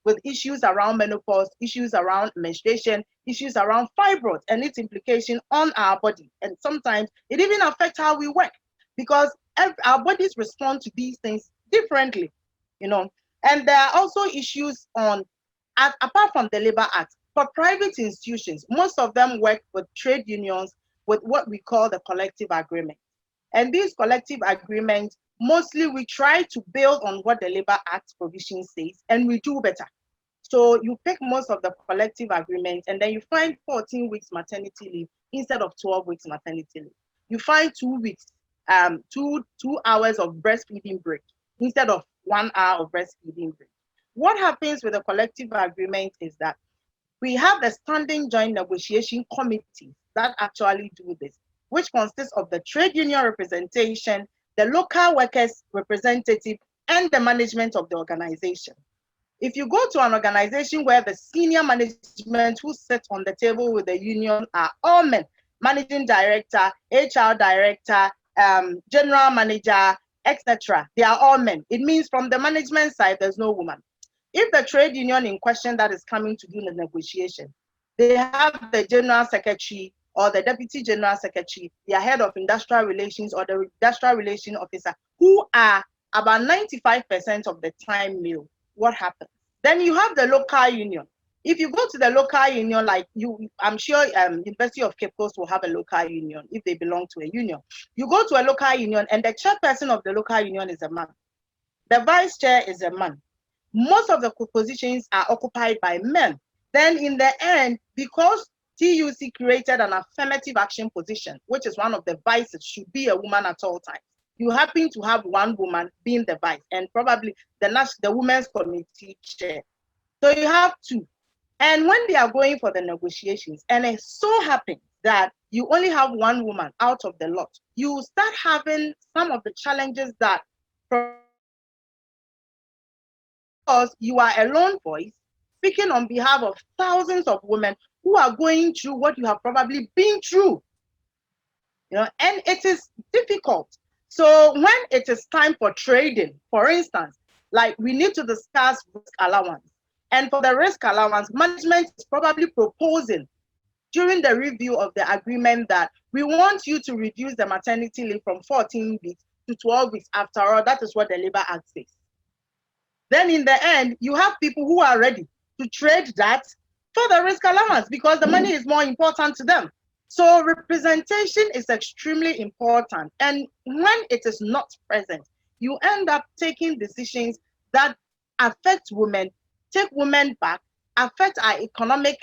with issues around menopause, issues around menstruation, issues around fibroids and its implication on our body. And sometimes it even affects how we work because our bodies respond to these things differently, And there are also issues apart from the Labor Act, for private institutions, most of them work with trade unions with what we call the collective agreement. And these collective agreements, mostly we try to build on what the Labor Act provision says, and we do better. So you pick most of the collective agreements, and then you find 14 weeks maternity leave instead of 12 weeks maternity leave. You find 2 weeks, 2 hours of breastfeeding break instead of 1 hour of breastfeeding break. What happens with the collective agreement is that we have the standing joint negotiation committees that actually do this, which consists of the trade union representation, the local workers representative, and the management of the organization. If you go to an organization where the senior management who sit on the table with the union are all men, managing director, HR director, general manager, etc., they are all men. It means from the management side, there's no woman. If the trade union in question that is coming to do the negotiation, they have the general secretary or the deputy general secretary, their head of industrial relations or the industrial relations officer, who are about 95% of the time male. What happens? Then you have the local union. If you go to the local union, like I'm sure University of Cape Coast will have a local union if they belong to a union. You go to a local union and the chairperson of the local union is a man. The vice chair is a man. Most of the positions are occupied by men. Then in the end, because TUC created an affirmative action position, which is one of the vices, should be a woman at all times. You happen to have one woman being the vice and probably the women's committee chair. So you have two. And when they are going for the negotiations, and it so happens that you only have one woman out of the lot, you start having some of the challenges that because you are a lone voice speaking on behalf of thousands of women who are going through what you have probably been through, and it is difficult. So when it is time for trading, for instance, like we need to discuss risk allowance. And for the risk allowance, management is probably proposing during the review of the agreement that we want you to reduce the maternity leave from 14 weeks to 12 weeks. After all, that is what the Labor Act says. Then in the end, you have people who are ready to trade that for the risk allowance because the money is more important to them. So representation is extremely important. And when it is not present, you end up taking decisions that affect women, take women back, affect our economic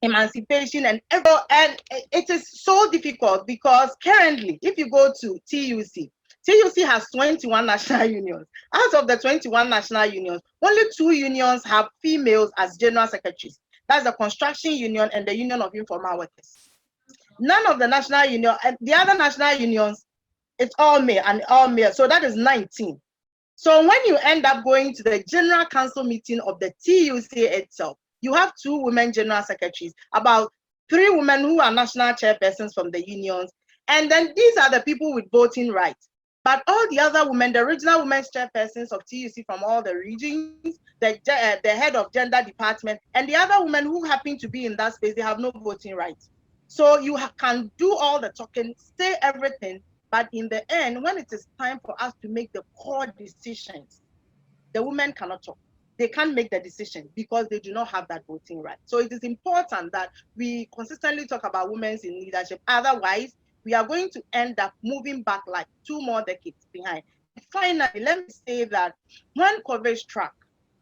emancipation and it is so difficult because currently, if you go to TUC has 21 national unions. Out of the 21 national unions, only 2 unions have females as general secretaries. That's the construction union and the Union of Informal Workers. None of the national union and the other national unions, it's all male and all male. So that is 19. So when you end up going to the general council meeting of the TUC itself, you have 2 women general secretaries, about 3 women who are national chairpersons from the unions. And then these are the people with voting rights. But all the other women, the regional women's chairpersons of TUC from all the regions, the head of gender department, and the other women who happen to be in that space, they have no voting rights. So you can do all the talking, say everything, but in the end, when it is time for us to make the core decisions, the women cannot talk. They can't make the decision because they do not have that voting right. So it is important that we consistently talk about women in leadership. Otherwise, we are going to end up moving back like 2 more decades behind. Finally, let me say that when COVID struck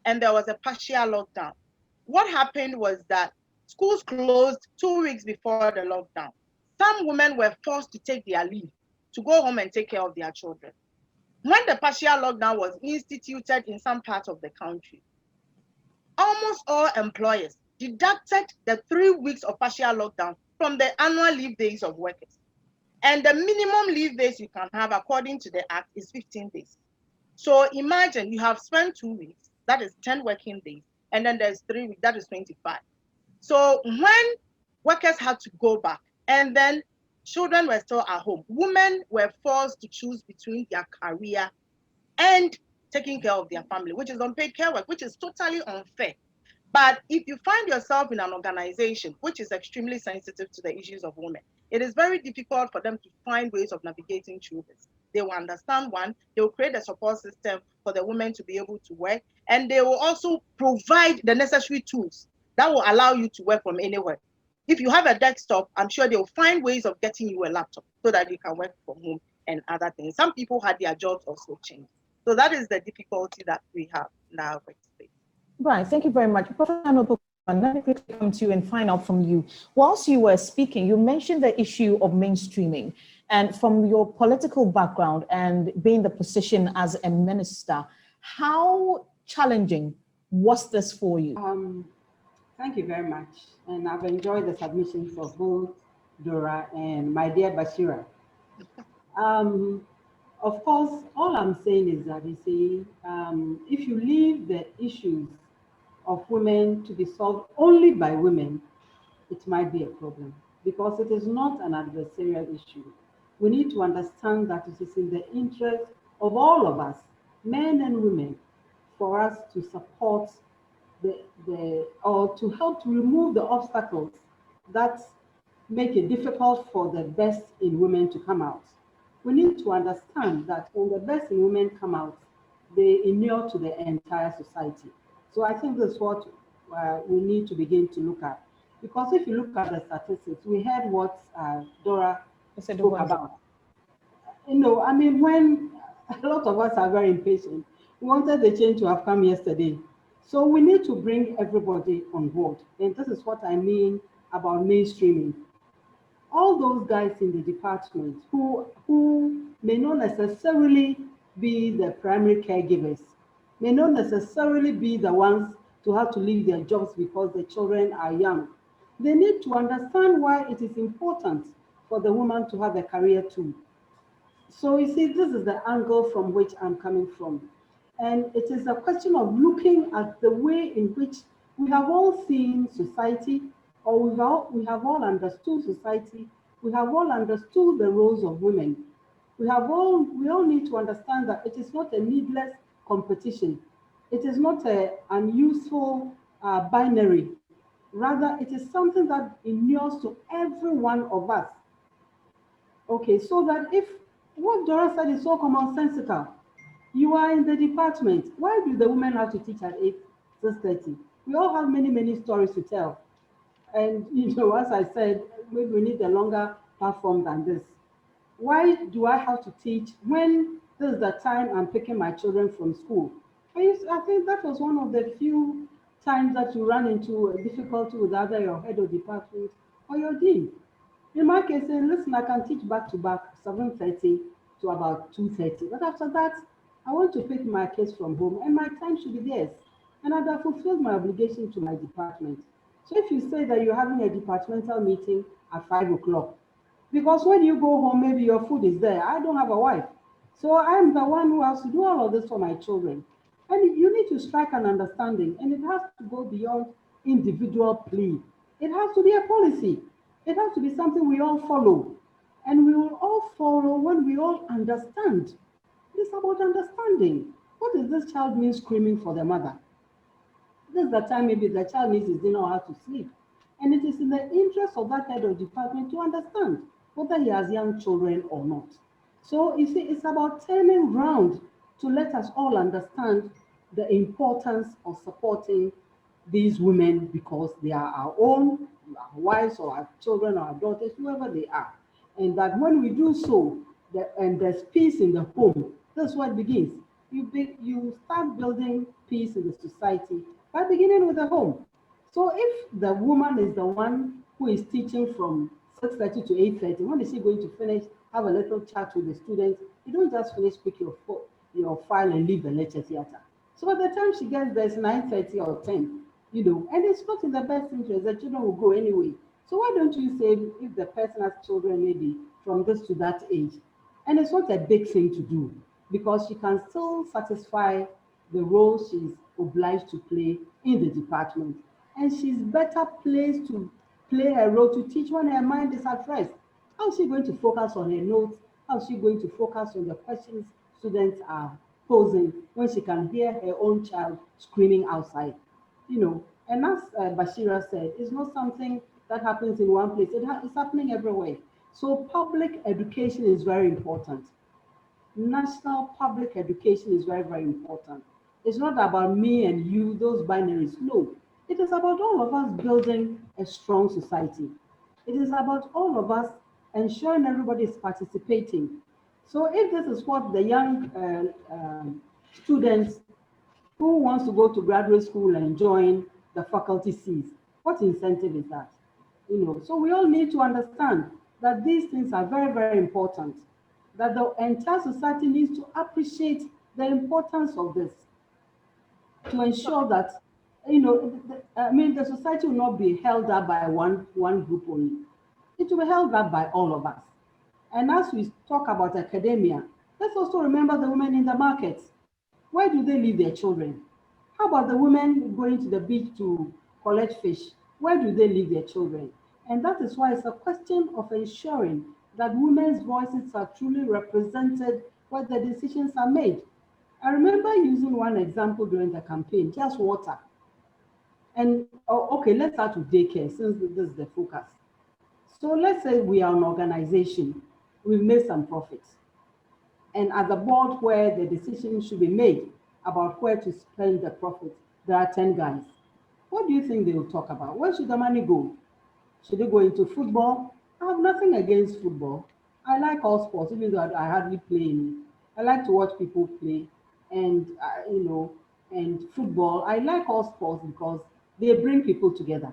and there was a partial lockdown, what happened was that schools closed 2 weeks before the lockdown. Some women were forced to take their leave to go home and take care of their children. When the partial lockdown was instituted in some parts of the country, almost all employers deducted the 3 weeks of partial lockdown from the annual leave days of workers. And the minimum leave days you can have according to the act is 15 days. So imagine you have spent 2 weeks, that is 10 working days, and then there's 3 weeks, that is 25. So when workers had to go back and then children were still at home, women were forced to choose between their career and taking care of their family, which is unpaid care work, which is totally unfair. But if you find yourself in an organization which is extremely sensitive to the issues of women, it is very difficult for them to find ways of navigating through this. They will understand one, they will create a support system for the women to be able to work, and they will also provide the necessary tools that will allow you to work from anywhere. If you have a desktop, I'm sure they will find ways of getting you a laptop so that you can work from home and other things. Some people had their jobs also changed. So that is the difficulty that we have in our workspace. Right, thank you very much. Professor Anopo, let me quickly come to you and find out from you. Whilst you were speaking, you mentioned the issue of mainstreaming. And from your political background and being the position as a minister, how challenging was this for you? Thank you very much. And I've enjoyed the submissions of both Dora and my dear Bashira. Of course, all I'm saying is that if you leave the issues of women to be solved only by women, it might be a problem because it is not an adversarial issue. We need to understand that it is in the interest of all of us, men and women, for us to support or to help to remove the obstacles that make it difficult for the best in women to come out. We need to understand that when the best in women come out, they inure to the entire society. So I think that's what we need to begin to look at. Because if you look at the statistics, we heard what Dora spoke about. I mean, when a lot of us are very impatient, we wanted the change to have come yesterday. So we need to bring everybody on board. And this is what I mean about mainstreaming. All those guys in the department who may not necessarily be the primary caregivers, may not necessarily be the ones to have to leave their jobs because the children are young. They need to understand why it is important for the woman to have a career too. So you see, this is the angle from which I'm coming from. And it is a question of looking at the way in which we have all seen society, or we have all understood society, we have all understood the roles of women. We all need to understand that it is not a needless competition. It is not an unuseful binary. Rather, it is something that inures to every one of us. Okay, so that if what Dora said is so commonsensical, you are in the department. Why do the women have to teach at 6:30? We all have many, many stories to tell. And as I said, maybe we need a longer platform than this. Why do I have to teach when this is the time I'm picking my children from school? I think that was one of the few times that you run into a difficulty with either your head of department or your dean. In my case, listen, I can teach back to back 7:30 to about 2:30. But after that, I want to pick my kids from home and my time should be theirs. And I'd have fulfilled my obligation to my department. So if you say that you're having a departmental meeting at 5 o'clock, because when you go home, maybe your food is there. I don't have a wife. So I'm the one who has to do all of this for my children. And you need to strike an understanding, and it has to go beyond individual plea. It has to be a policy. It has to be something we all follow. And we will all follow when we all understand It's about understanding. What does this child mean screaming for the mother? This is the time maybe the child needs his dinner or how to sleep. And it is in the interest of that head of department to understand whether he has young children or not. So you see, it's about turning round to let us all understand the importance of supporting these women because they are our own, our wives or our children or our daughters, whoever they are. And that when we do so, and there's peace in the home, that's what begins. You start building peace in the society by beginning with the home. So if the woman is the one who is teaching from 6:30 to 8:30, when is she going to finish, have a little chat with the students? You don't just finish, pick your file and leave the lecture theater. So by the time she gets there, it's 9:30 or 10, and it's not in the best interest. The children will go anyway. So why don't you say if the person has children maybe from this to that age, and it's not a big thing to do because she can still satisfy the role she's obliged to play in the department. And she's better placed to play her role to teach when her mind is at rest. How is she going to focus on her notes? How is she going to focus on the questions students are posing when she can hear her own child screaming outside? And as Bashira said, it's not something that happens in one place. It's happening everywhere. So public education is very important. National public education is very, very important. It's not about me and you, those binaries. No, it is about all of us building a strong society. It is about all of us ensuring everybody is participating. So if this is what the young students who wants to go to graduate school and join the faculty sees, what incentive is that? So we all need to understand that these things are very, very important, that the entire society needs to appreciate the importance of this to ensure that, the society will not be held up by one group only. It will be held up by all of us. And as we talk about academia, let's also remember the women in the markets. Where do they leave their children? How about the women going to the beach to collect fish? Where do they leave their children? And that is why it's a question of ensuring that women's voices are truly represented where the decisions are made. I remember using one example during the campaign, just water. And okay, let's start with daycare since this is the focus. So let's say we are an organization, we've made some profits. And at the board where the decision should be made about where to spend the profit, there are 10 guys. What do you think they will talk about? Where should the money go? Should it go into football? I have nothing against football. I like all sports, even though I hardly play in it. I like to watch people play, and and football. I like all sports because they bring people together.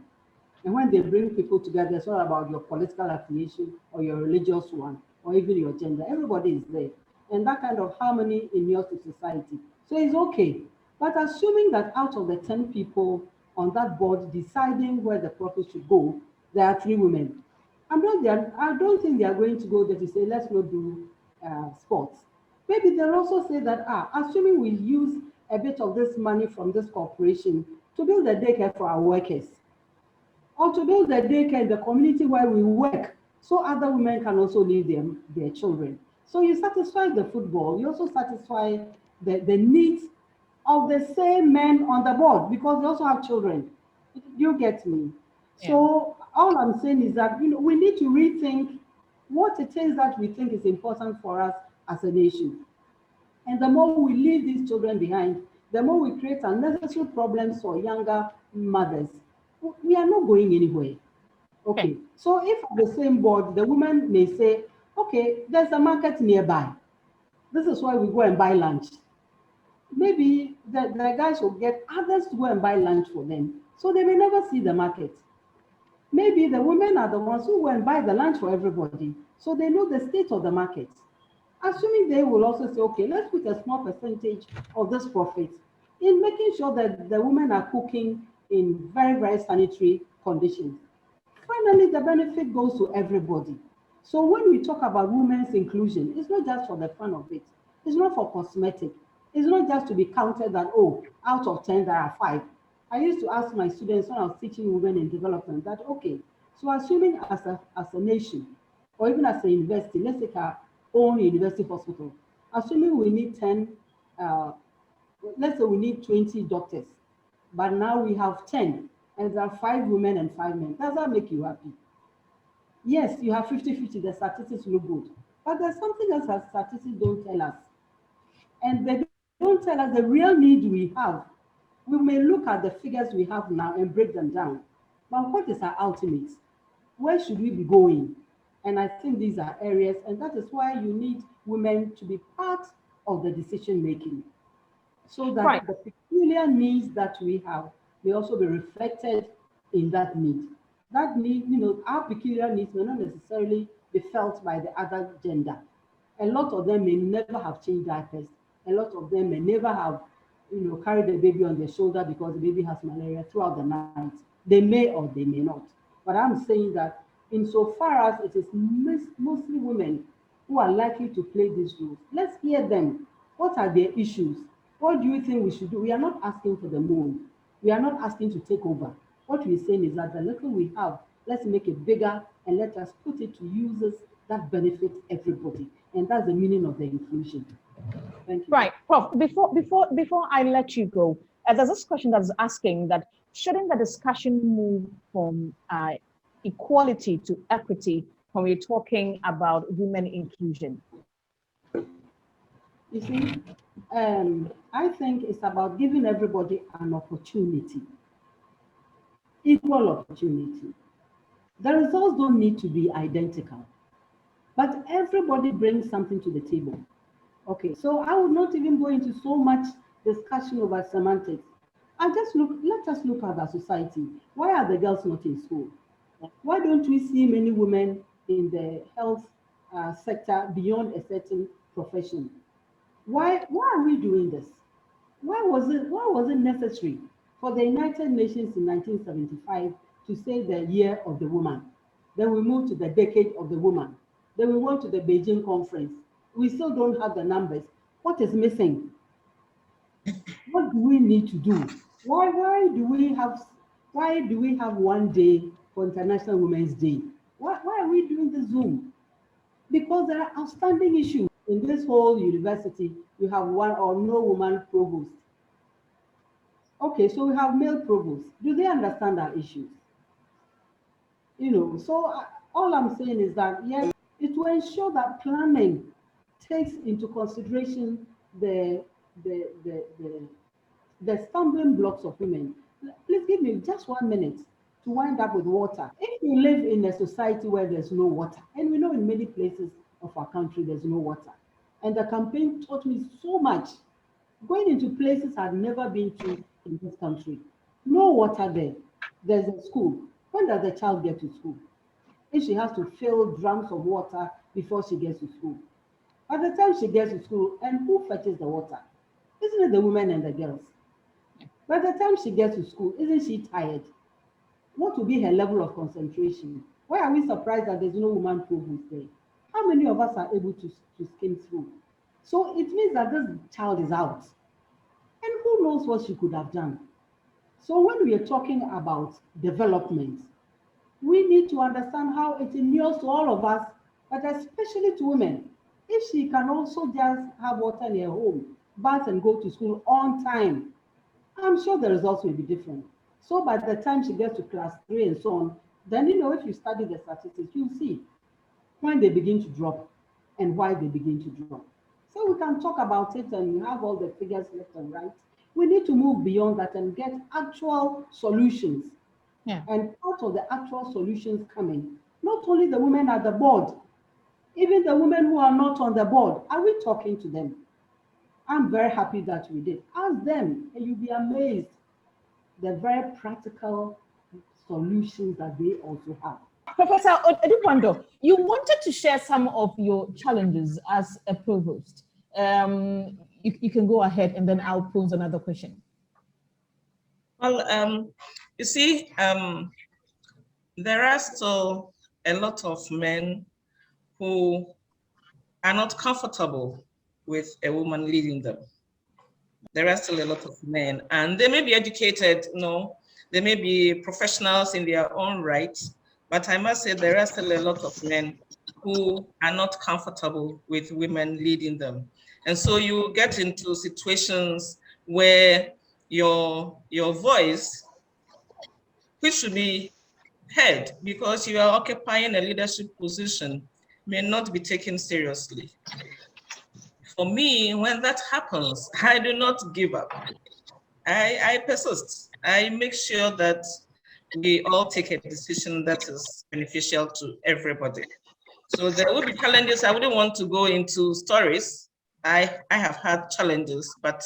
And when they bring people together, it's not about your political affiliation or your religious one or even your gender. Everybody is there. And that kind of harmony in your society. So it's okay. But assuming that out of the 10 people on that board deciding where the profit should go, there are 3 women. I don't think they are going to go there to say, let's not do sports. Maybe they'll also say that, assuming we use a bit of this money from this corporation to build a daycare for our workers, or to build a daycare in the community where we work, so other women can also leave their children. So you satisfy the football, you also satisfy the needs of the same men on the board because they also have children. You get me? Yeah. So all I'm saying is that we need to rethink what it is that we think is important for us as a nation. And the more we leave these children behind, the more we create unnecessary problems for younger mothers. We are not going anywhere. Okay. So if at the same board, the woman may say, okay, there's a market nearby. This is why we go and buy lunch. Maybe the guys will get others to go and buy lunch for them. So they may never see the market. Maybe the women are the ones who go and buy the lunch for everybody. So they know the state of the market. Assuming they will also say, okay, let's put a small percentage of this profit in making sure that the women are cooking in very, very sanitary conditions. Finally, the benefit goes to everybody. So when we talk about women's inclusion, it's not just for the fun of it. It's not for cosmetic. It's not just to be counted that, out of 10, there are 5. I used to ask my students when I was teaching women in development that, okay, so assuming as a nation, or even as a university, let's take our own university hospital, assuming we need 10, let's say we need 20 doctors, but now we have 10, and there are 5 women and 5 men. Does that make you happy? Yes, you have 50-50, the statistics look good. But there's something else that statistics don't tell us. And they don't tell us the real need we have. We may look at the figures we have now and break them down. But what is our ultimate? Where should we be going? And I think these are areas, and that is why you need women to be part of the decision making, so that the peculiar needs that we have may also be reflected in that need. That need, our peculiar needs may not necessarily be felt by the other gender. A lot of them may never have changed diapers. A lot of them may never have, carried the baby on their shoulder because the baby has malaria throughout the night. They may or they may not. But I'm saying that insofar as it is mostly women who are likely to play these roles, let's hear them. What are their issues? What do you think we should do? We are not asking for the moon. We are not asking to take over. What we're saying is that the little we have, let's make it bigger and let us put it to uses that benefit everybody. And that's the meaning of the inclusion. Thank you. Right, Prof. Before I let you go, there's this question that's asking that shouldn't the discussion move from equality to equity when we're talking about women inclusion? You see, I think it's about giving everybody an opportunity, equal opportunity. The results don't need to be identical, but everybody brings something to the table. Okay, so I would not even go into so much discussion over semantics. Let us look at our society. Why are the girls not in school? Why don't we see many women in the health sector beyond a certain profession? Why are we doing this? Why was it necessary for the United Nations in 1975 to say the year of the woman? Then we moved to the decade of the woman. Then we went to the Beijing conference. We still don't have the numbers. What is missing? What do we need to do? Why do we have one day for International Women's Day? Why are we doing the Zoom? Because there are outstanding issues. In this whole university, you have one or no woman provost. Okay, so we have male provosts. Do they understand our issues? So all I'm saying is that, yes, it will ensure that planning takes into consideration the stumbling blocks of women. Please give me just 1 minute to wind up with water. If you live in a society where there's no water, and we know in many places of our country there's no water, and the campaign taught me so much, going into places I've never been to in this country, no water there, there's a school. When does the child get to school? If she has to fill drums of water before she gets to school. By the time she gets to school, and who fetches the water? Isn't it the women and the girls? By the time she gets to school, isn't she tired? What will be her level of concentration? Why are we surprised that there's no woman provost there? How many of us are able to skim through? So it means that this child is out. And who knows what she could have done? So when we are talking about development, we need to understand how it inures to all of us, but especially to women. If she can also just have water in her home, bath and go to school on time, I'm sure the results will be different. So by the time she gets to class 3 and so on, then if you study the statistics, you'll see when they begin to drop and why they begin to drop. So we can talk about it and have all the figures left and right. We need to move beyond that and get actual solutions. Yeah. And part of the actual solutions coming, not only the women at the board, even the women who are not on the board, are we talking to them? I'm very happy that we did. Ask them, and you'll be amazed the very practical solutions that they also have. Professor Odikwando, you wanted to share some of your challenges as a provost. You can go ahead and then I'll pose another question. Well, you see, there are still a lot of men who are not comfortable with a woman leading them. There are still a lot of men, and they may be educated, they may be professionals in their own right, but I must say there are still a lot of men who are not comfortable with women leading them. And so you get into situations where your voice, which should be heard because you are occupying a leadership position, may not be taken seriously. For me, when that happens, I do not give up. I persist. I make sure that we all take a decision that is beneficial to everybody. So there will be challenges. I wouldn't want to go into stories. I have had challenges, but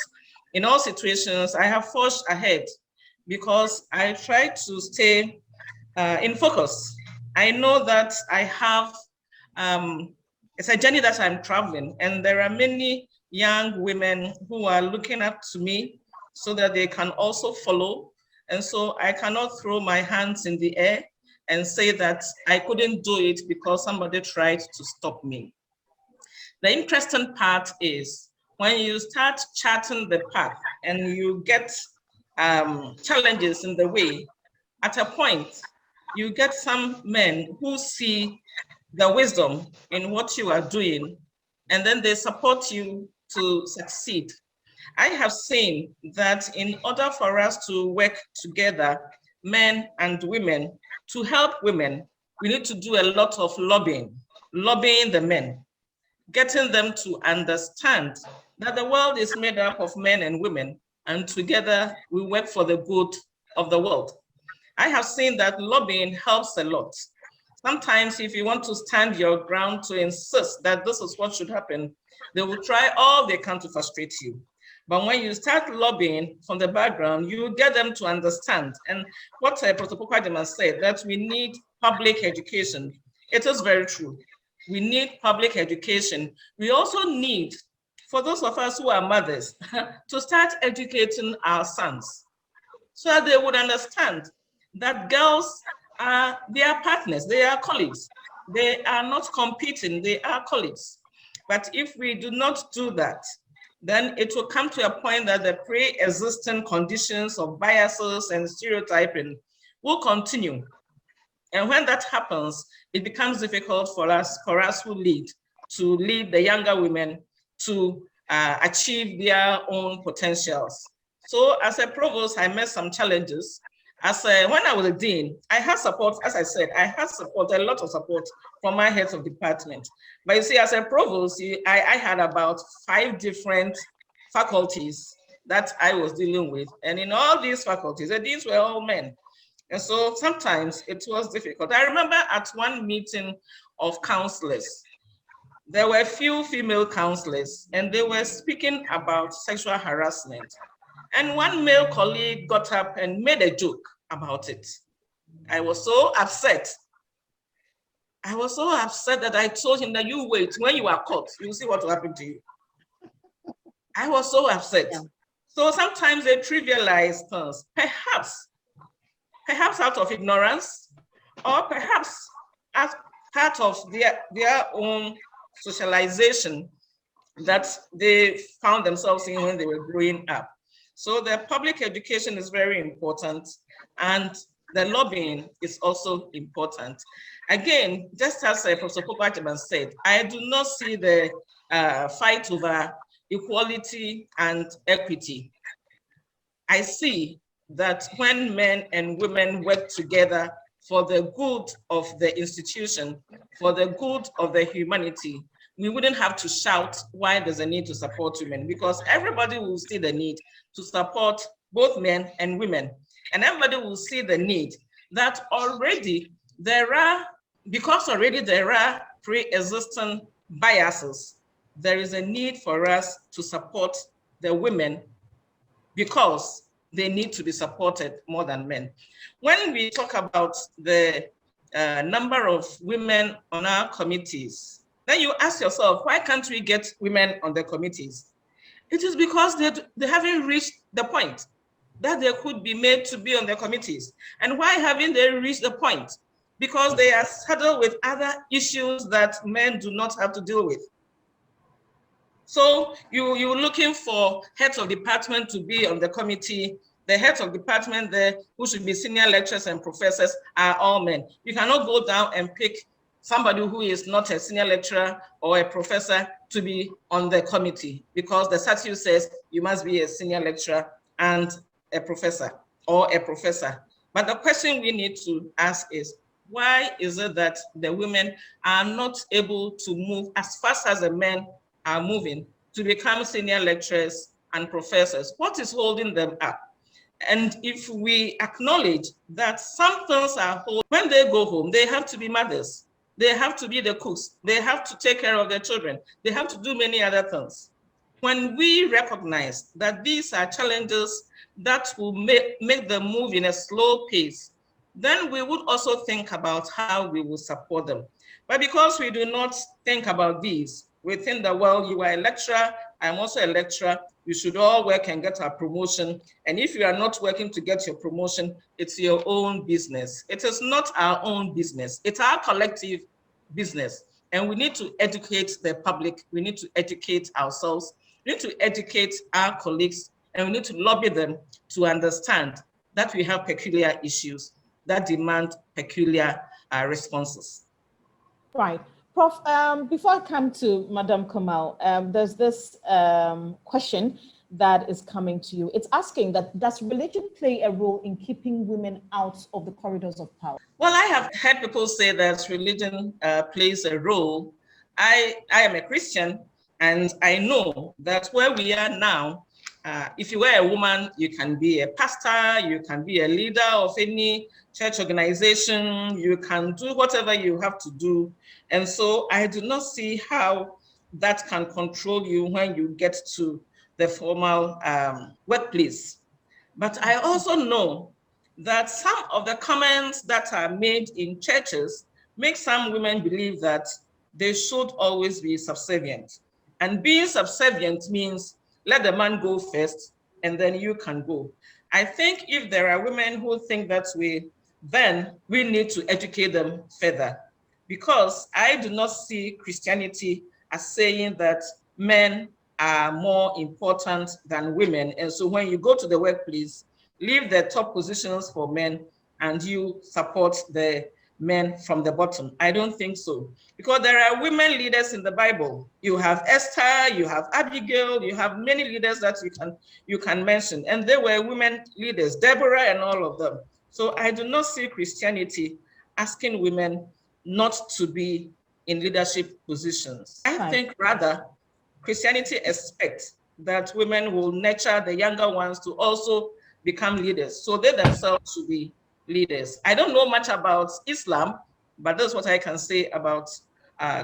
in all situations, I have forged ahead because I try to stay in focus. I know that I have, it's a journey that I'm traveling, and there are many young women who are looking up to me so that they can also follow. And so I cannot throw my hands in the air and say that I couldn't do it because somebody tried to stop me. The interesting part is when you start charting the path and you get challenges in the way, at a point, you get some men who see the wisdom in what you are doing, and then they support you to succeed. I have seen that in order for us to work together, men and women, to help women, we need to do a lot of lobbying the men, getting them to understand that the world is made up of men and women, and together we work for the good of the world. I have seen that lobbying helps a lot. Sometimes if you want to stand your ground to insist that this is what should happen, they will try all they can to frustrate you. But when you start lobbying from the background, you get them to understand. And what Professor Pokwadima said, that we need public education. It is very true. We need public education. We also need, for those of us who are mothers, to start educating our sons so that they would understand that girls are their partners, they are colleagues. They are not competing, they are colleagues. But if we do not do that, then it will come to a point that the pre-existing conditions of biases and stereotyping will continue. And when that happens, it becomes difficult for us who lead, to lead the younger women to achieve their own potentials. So as a provost, I met some challenges. When I was a dean, I had support, as I said, I had support, a lot of support from my heads of department. But you see, as a provost, I had about 5 different faculties that I was dealing with. And in all these faculties, the deans were all men. And so sometimes it was difficult. I remember at one meeting of counselors, there were a few female counselors, and they were speaking about sexual harassment. And one male colleague got up and made a joke about it. I was so upset. I was so upset that I told him that you wait, when you are caught, you'll see what will happen to you. I was so upset. Yeah. So sometimes they trivialize things, perhaps out of ignorance, or perhaps as part of their own socialization that they found themselves in when they were growing up. So the public education is very important, and the lobbying is also important. Again, just as Professor Pokwadima said, I do not see the fight over equality and equity. I see that when men and women work together for the good of the institution, for the good of the humanity, we wouldn't have to shout why there's a need to support women, because everybody will see the need to support both men and women. And everybody will see the need that already there are pre-existing biases, there is a need for us to support the women because they need to be supported more than men. When we talk about the number of women on our committees, then you ask yourself, why can't we get women on the committees? It is because they haven't reached the point that they could be made to be on the committees. And why haven't they reached the point? Because they are saddled with other issues that men do not have to deal with. So you're looking for heads of department to be on the committee. The heads of department there, who should be senior lecturers and professors, are all men. You cannot go down and pick somebody who is not a senior lecturer or a professor to be on the committee, because the statute says you must be a senior lecturer and a professor or a professor. But the question we need to ask is, why is it that the women are not able to move as fast as the men are moving to become senior lecturers and professors? What is holding them up? And if we acknowledge that some things are holding, when they go home, they have to be mothers. They have to be the cooks. They have to take care of their children. They have to do many other things. When we recognize that these are challenges that will make them move in a slow pace, then we would also think about how we will support them. But because we do not think about these, we think that, well, you are a lecturer, I'm also a lecturer, we should all work and get our promotion. And if you are not working to get your promotion, it's your own business. It is not our own business. It's our collective business. And we need to educate the public. We need to educate ourselves. We need to educate our colleagues, and we need to lobby them to understand that we have peculiar issues that demand peculiar responses. Right. Prof, before I come to Madam Kamal, there's this question that is coming to you. It's asking that, does religion play a role in keeping women out of the corridors of power? Well, I have heard people say that religion plays a role. I am a Christian, and I know that where we are now, if you were a woman, you can be a pastor, you can be a leader of any church organization, you can do whatever you have to do. And so I do not see how that can control you when you get to the formal workplace. But I also know that some of the comments that are made in churches make some women believe that they should always be subservient. And being subservient means let the man go first and then you can go. I think if there are women who think that way, then we need to educate them further, because I do not see Christianity as saying that men are more important than women. And so when you go to the workplace, leave the top positions for men and you support the men from the bottom. I don't think so, because there are women leaders in the Bible. You have Esther, you have Abigail, you have many leaders that you can mention, and they were women leaders, Deborah and all of them. So I do not see Christianity asking women not to be in leadership positions. I think rather Christianity expects that women will nurture the younger ones to also become leaders, so they themselves should be leaders. I don't know much about Islam, but that's what I can say about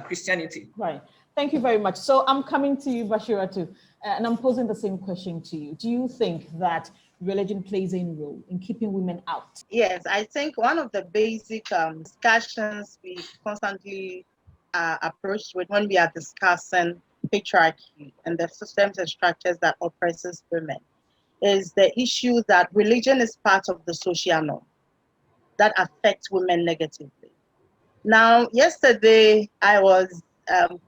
Christianity. Right. Thank you very much. So I'm coming to you, Bashira, too, and I'm posing the same question to you. Do you think that religion plays a role in keeping women out? Yes, I think one of the basic discussions we constantly approach with when we are discussing patriarchy and the systems and structures that oppresses women is the issue that religion is part of the social norm that affects women negatively. Now, yesterday I was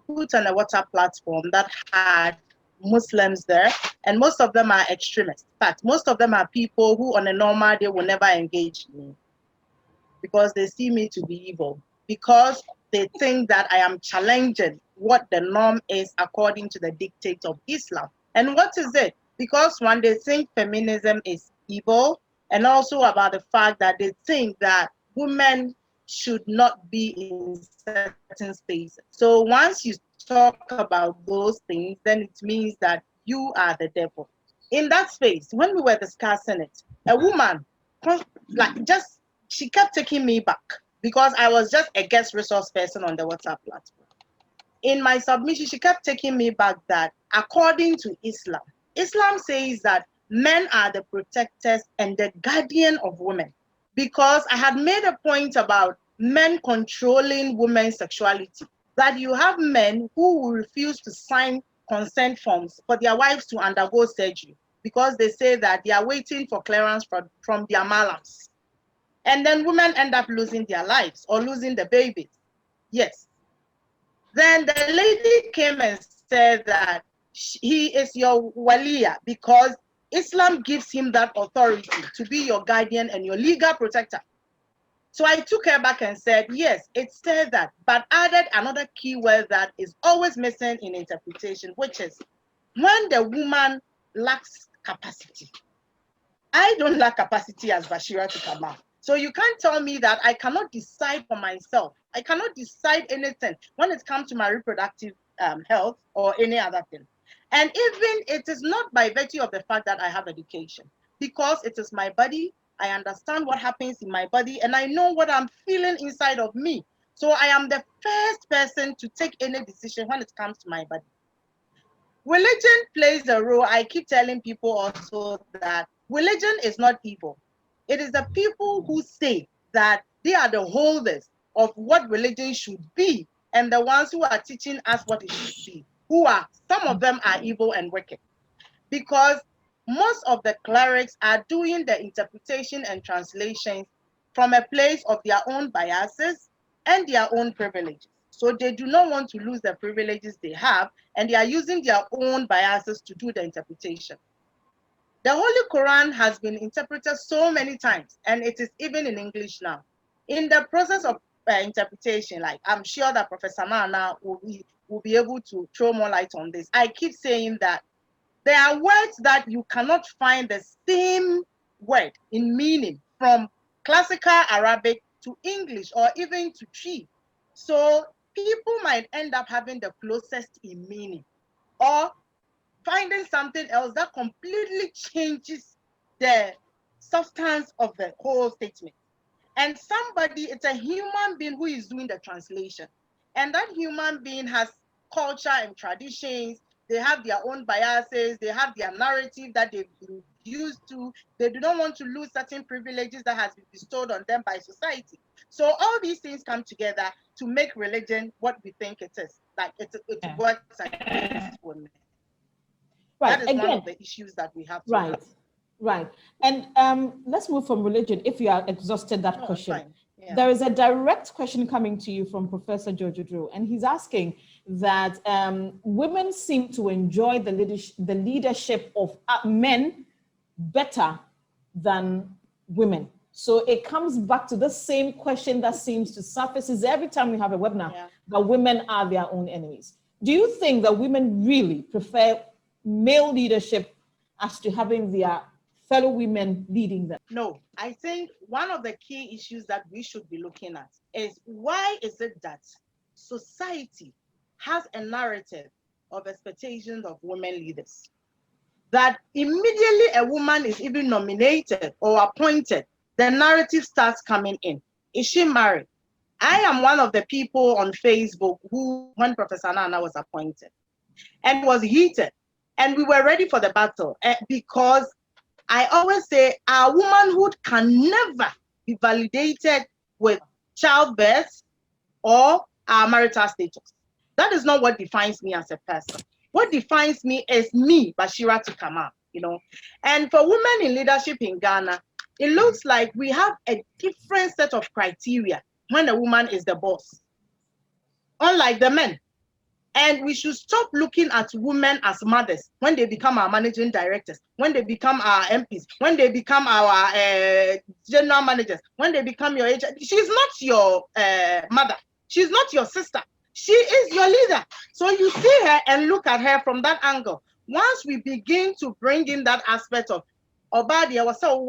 put on a WhatsApp platform that had Muslims there, and most of them are extremists. In fact, most of them are people who on a normal day will never engage me because they see me to be evil, because they think that I am challenging what the norm is according to the dictates of Islam. And what is it? Because one, they think feminism is evil, and also about the fact that they think that women should not be in certain spaces. So once you talk about those things, then it means that you are the devil. In that space, when we were discussing it, a woman, she kept taking me back because I was just a guest resource person on the WhatsApp platform. In my submission, she kept taking me back that according to Islam, Islam says that men are the protectors and the guardian of women. Because I had made a point about men controlling women's sexuality, that you have men who will refuse to sign consent forms for their wives to undergo surgery because they say that they are waiting for clearance from their malams. And then women end up losing their lives or losing the babies. Yes. Then the lady came and said that he is your waliya because Islam gives him that authority to be your guardian and your legal protector. So I took her back and said, yes, it says that, but added another key word that is always missing in interpretation, which is when the woman lacks capacity. I don't lack capacity as Bashira to come out. So you can't tell me that I cannot decide for myself. I cannot decide anything when it comes to my reproductive health or any other thing. And even it is not by virtue of the fact that I have education, because it is my body. I understand what happens in my body and I know what I'm feeling inside of me. So I am the first person to take any decision when it comes to my body. Religion plays a role. I keep telling people also that religion is not evil. It is the people who say that they are the holders of what religion should be and the ones who are teaching us what it should be, some of them are evil and wicked. Because most of the clerics are doing the interpretation and translations from a place of their own biases and their own privileges. So they do not want to lose the privileges they have, and they are using their own biases to do the interpretation. The Holy Quran has been interpreted so many times, and it is even in English now. In the process of interpretation, like I'm sure that Professor Mana will be able to throw more light on this. I keep saying that there are words that you cannot find the same word in meaning from classical Arabic to English or even to Twi. So people might end up having the closest in meaning or finding something else that completely changes the substance of the whole statement. And somebody, it's a human being who is doing the translation. And that human being has culture and traditions. They have their own biases. They have their narrative that they've been used to. They do not want to lose certain privileges that has been bestowed on them by society. So all these things come together to make religion what we think it is. Like it works against women. Right. That is one of the issues that we have to Right. Right. And let's move from religion if you are exhausted that question. Yeah. There is a direct question coming to you from Professor Jojo Drew, and he's asking that women seem to enjoy the leadership of men better than women. So it comes back to the same question that seems to surface every time we have a webinar, that women are their own enemies. Do you think that women really prefer male leadership as to having their fellow women leading them? No, I think one of the key issues that we should be looking at is why is it that society has a narrative of expectations of women leaders? That immediately a woman is even nominated or appointed, the narrative starts coming in. Is she married? I am one of the people on Facebook who, when Professor Nana was appointed, and was heated, and we were ready for the battle because I always say our womanhood can never be validated with childbirth or our marital status. That is not what defines me as a person. What defines me is me, Bashira Tikama, you know. And for women in leadership in Ghana, it looks like we have a different set of criteria when a woman is the boss, unlike the men. And we should stop looking at women as mothers when they become our managing directors, when they become our MPs, when they become our general managers, when they become your agent. She's not your mother. She's not your sister. She is your leader. So you see her and look at her from that angle. Once we begin to bring in that aspect of Obadia was so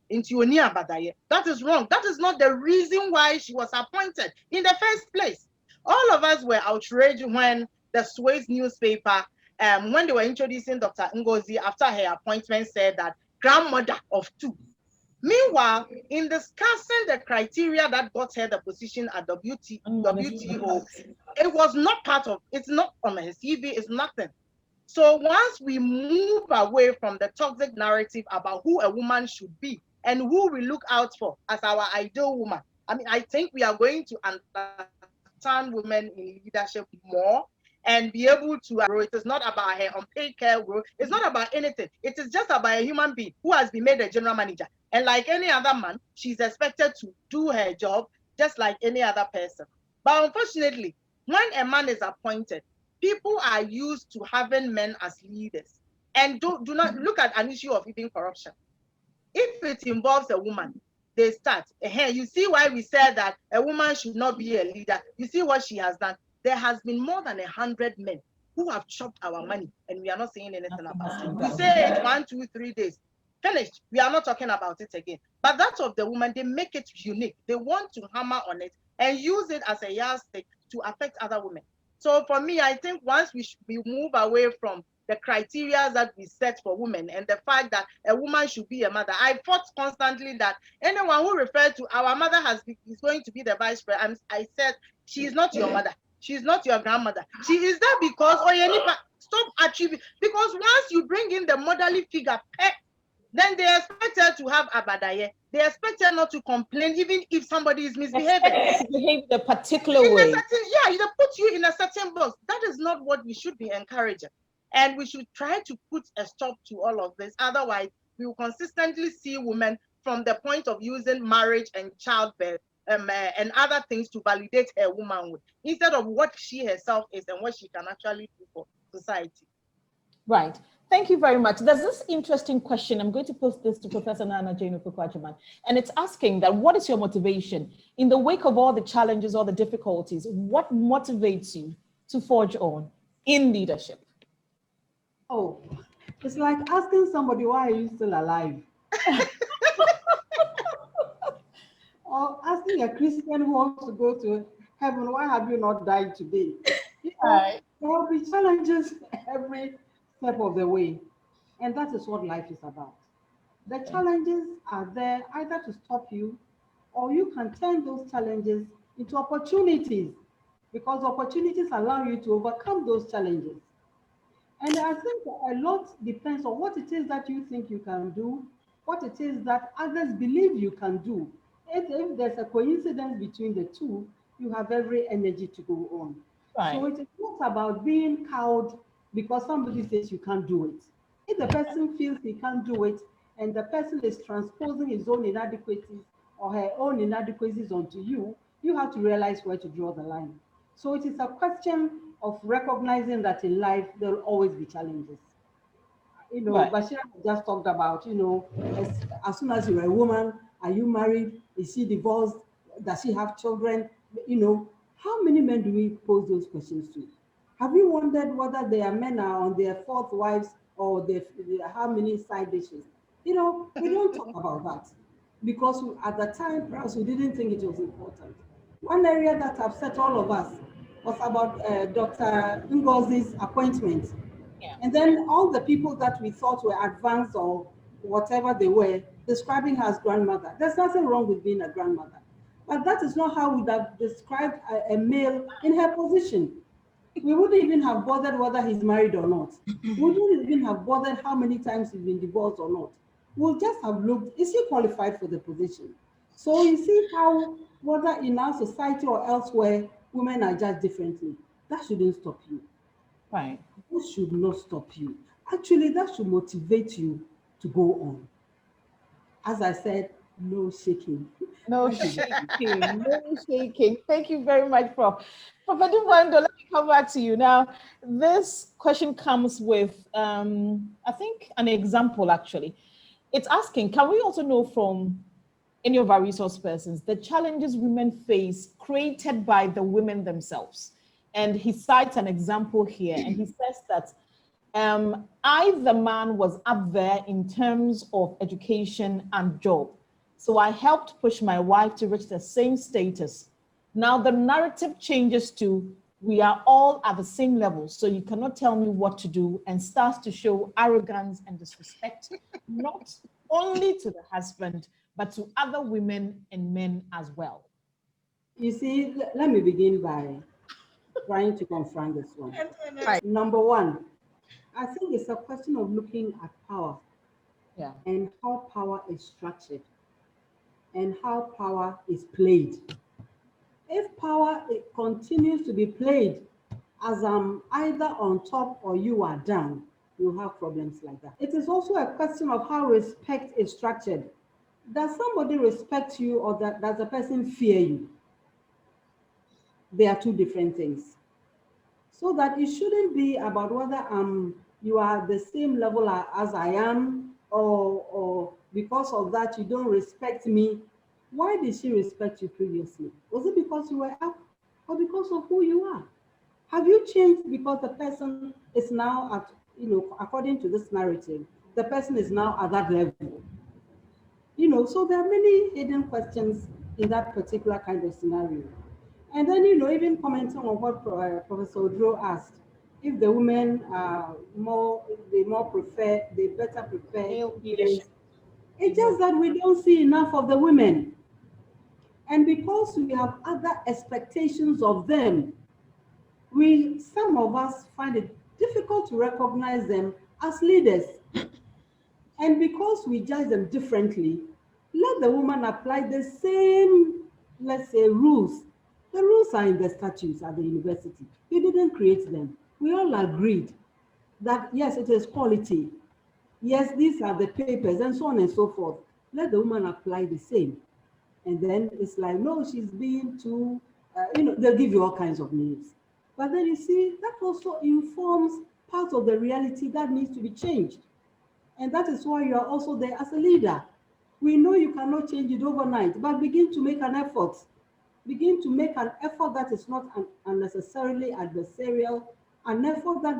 into Badaye, that is wrong. That is not the reason why she was appointed in the first place. All of us were outraged when the Suez newspaper, when they were introducing Dr. Ngozi after her appointment, said that grandmother of two. Meanwhile, in discussing the criteria that got her the position at WTO, it was not part of, it's not on her CV, it's nothing. So once we move away from the toxic narrative about who a woman should be and who we look out for as our ideal woman, I mean, I think we are going to understand women in leadership more and be able to grow. It is not about her unpaid care growth. It's not about anything. It is just about a human being who has been made a general manager. And like any other man, she's expected to do her job just like any other person. But unfortunately, when a man is appointed, people are used to having men as leaders. And do not look at an issue of even corruption. If it involves a woman, they start. You see why we said that a woman should not be a leader. You see what she has done. There has been more than 100 men who have chopped our money, and we are not saying anything about it. We say it 1, 2, 3 days. Finished. We are not talking about it again. But that of the woman, they make it unique. They want to hammer on it and use it as a yardstick to affect other women. So for me, I think once we move away from the criteria that we set for women and the fact that a woman should be a mother. I fought constantly that anyone who referred to our mother is going to be the vice president. I said, she is not your mother. She is not your grandmother. She is there because, stop attribute. Because once you bring in the motherly figure, then they expect her to have abadaye. They expect her not to complain, even if somebody is misbehaving. Behave the particular way. They put you in a certain box. That is not what we should be encouraging. And we should try to put a stop to all of this. Otherwise, we will consistently see women from the point of using marriage and childbirth and other things to validate her womanhood, instead of what she herself is and what she can actually do for society. Right. Thank you very much. There's this interesting question. I'm going to post this to Professor Nana Jane Opoku-Agyeman, and it's asking that what is your motivation in the wake of all the challenges, all the difficulties? What motivates you to forge on in leadership? Oh, it's like asking somebody, why are you still alive? Or asking a Christian who wants to go to heaven, why have you not died today? There will be challenges every step of the way. And that is what life is about. The challenges are there either to stop you, or you can turn those challenges into opportunities, because opportunities allow you to overcome those challenges. And I think a lot depends on what it is that you think you can do, what it is that others believe you can do. If there's a coincidence between the two, you have every energy to go on. Right. So it is not about being cowed because somebody says you can't do it. If the person feels he can't do it, and the person is transposing his own inadequacies or her own inadequacies onto you, you have to realize where to draw the line. So it is a question of recognizing that in life, there will always be challenges. Right. Bashir just talked about, as soon as you're a woman, are you married? Is she divorced? Does she have children? How many men do we pose those questions to? Have you wondered whether their men are on their fourth wives or how many side dishes? We don't talk about that because at the time, perhaps we didn't think it was important. One area that upset all of us was about Dr. Ngozi's appointment. Yeah. And then all the people that we thought were advanced or whatever they were, describing her as grandmother. There's nothing wrong with being a grandmother. But that is not how we would have described a male in her position. We wouldn't even have bothered whether he's married or not. We wouldn't even have bothered how many times he's been divorced or not. We'll just have looked, is he qualified for the position? So you see how, whether in our society or elsewhere, women are judged differently. That shouldn't stop you. Right. That should not stop you. Actually, that should motivate you to go on. As I said, no shaking. No shaking, no shaking. Thank you very much, Prof. Professor Duwando, let me come back to you. Now, this question comes with, I think, an example, actually. It's asking, can we also know from any of our resource persons the challenges women face created by the women themselves? And he cites an example here, and he says that I, the man, was up there in terms of education and job. So I helped push my wife to reach the same status. Now the narrative changes to, we are all at the same level, so you cannot tell me what to do, and starts to show arrogance and disrespect, not only to the husband, but to other women and men as well. You see, let me begin by trying to confront this one. Right. Number one, I think it's a question of looking at power, yeah, and how power is structured and how power is played. If power continues to be played as I'm either on top or you are down, you'll have problems like that. It is also a question of how respect is structured. Does somebody respect you, or does the person fear you? They are two different things. So that it shouldn't be about whether you are the same level as I am, or because of that you don't respect me. Why did she respect you previously? Was it because you were up or because of who you are? Have you changed because the person is now at, according to this narrative, the person is now at that level? So there are many hidden questions in that particular kind of scenario. And then, even commenting on what Professor Odro asked, if the women are they better prepare. Male leadership. It's just that we don't see enough of the women. And because we have other expectations of them, some of us find it difficult to recognize them as leaders. And because we judge them differently, let the woman apply the same, let's say, rules. The rules are in the statutes at the university. You didn't create them. We all agreed that, yes, it is quality. Yes, these are the papers and so on and so forth. Let the woman apply the same. And then it's like, no, she's being too, they'll give you all kinds of names. But then you see, that also informs part of the reality that needs to be changed. And that is why you are also there as a leader. We know you cannot change it overnight, but begin to make an effort. Begin to make an effort that is not unnecessarily adversarial, an effort that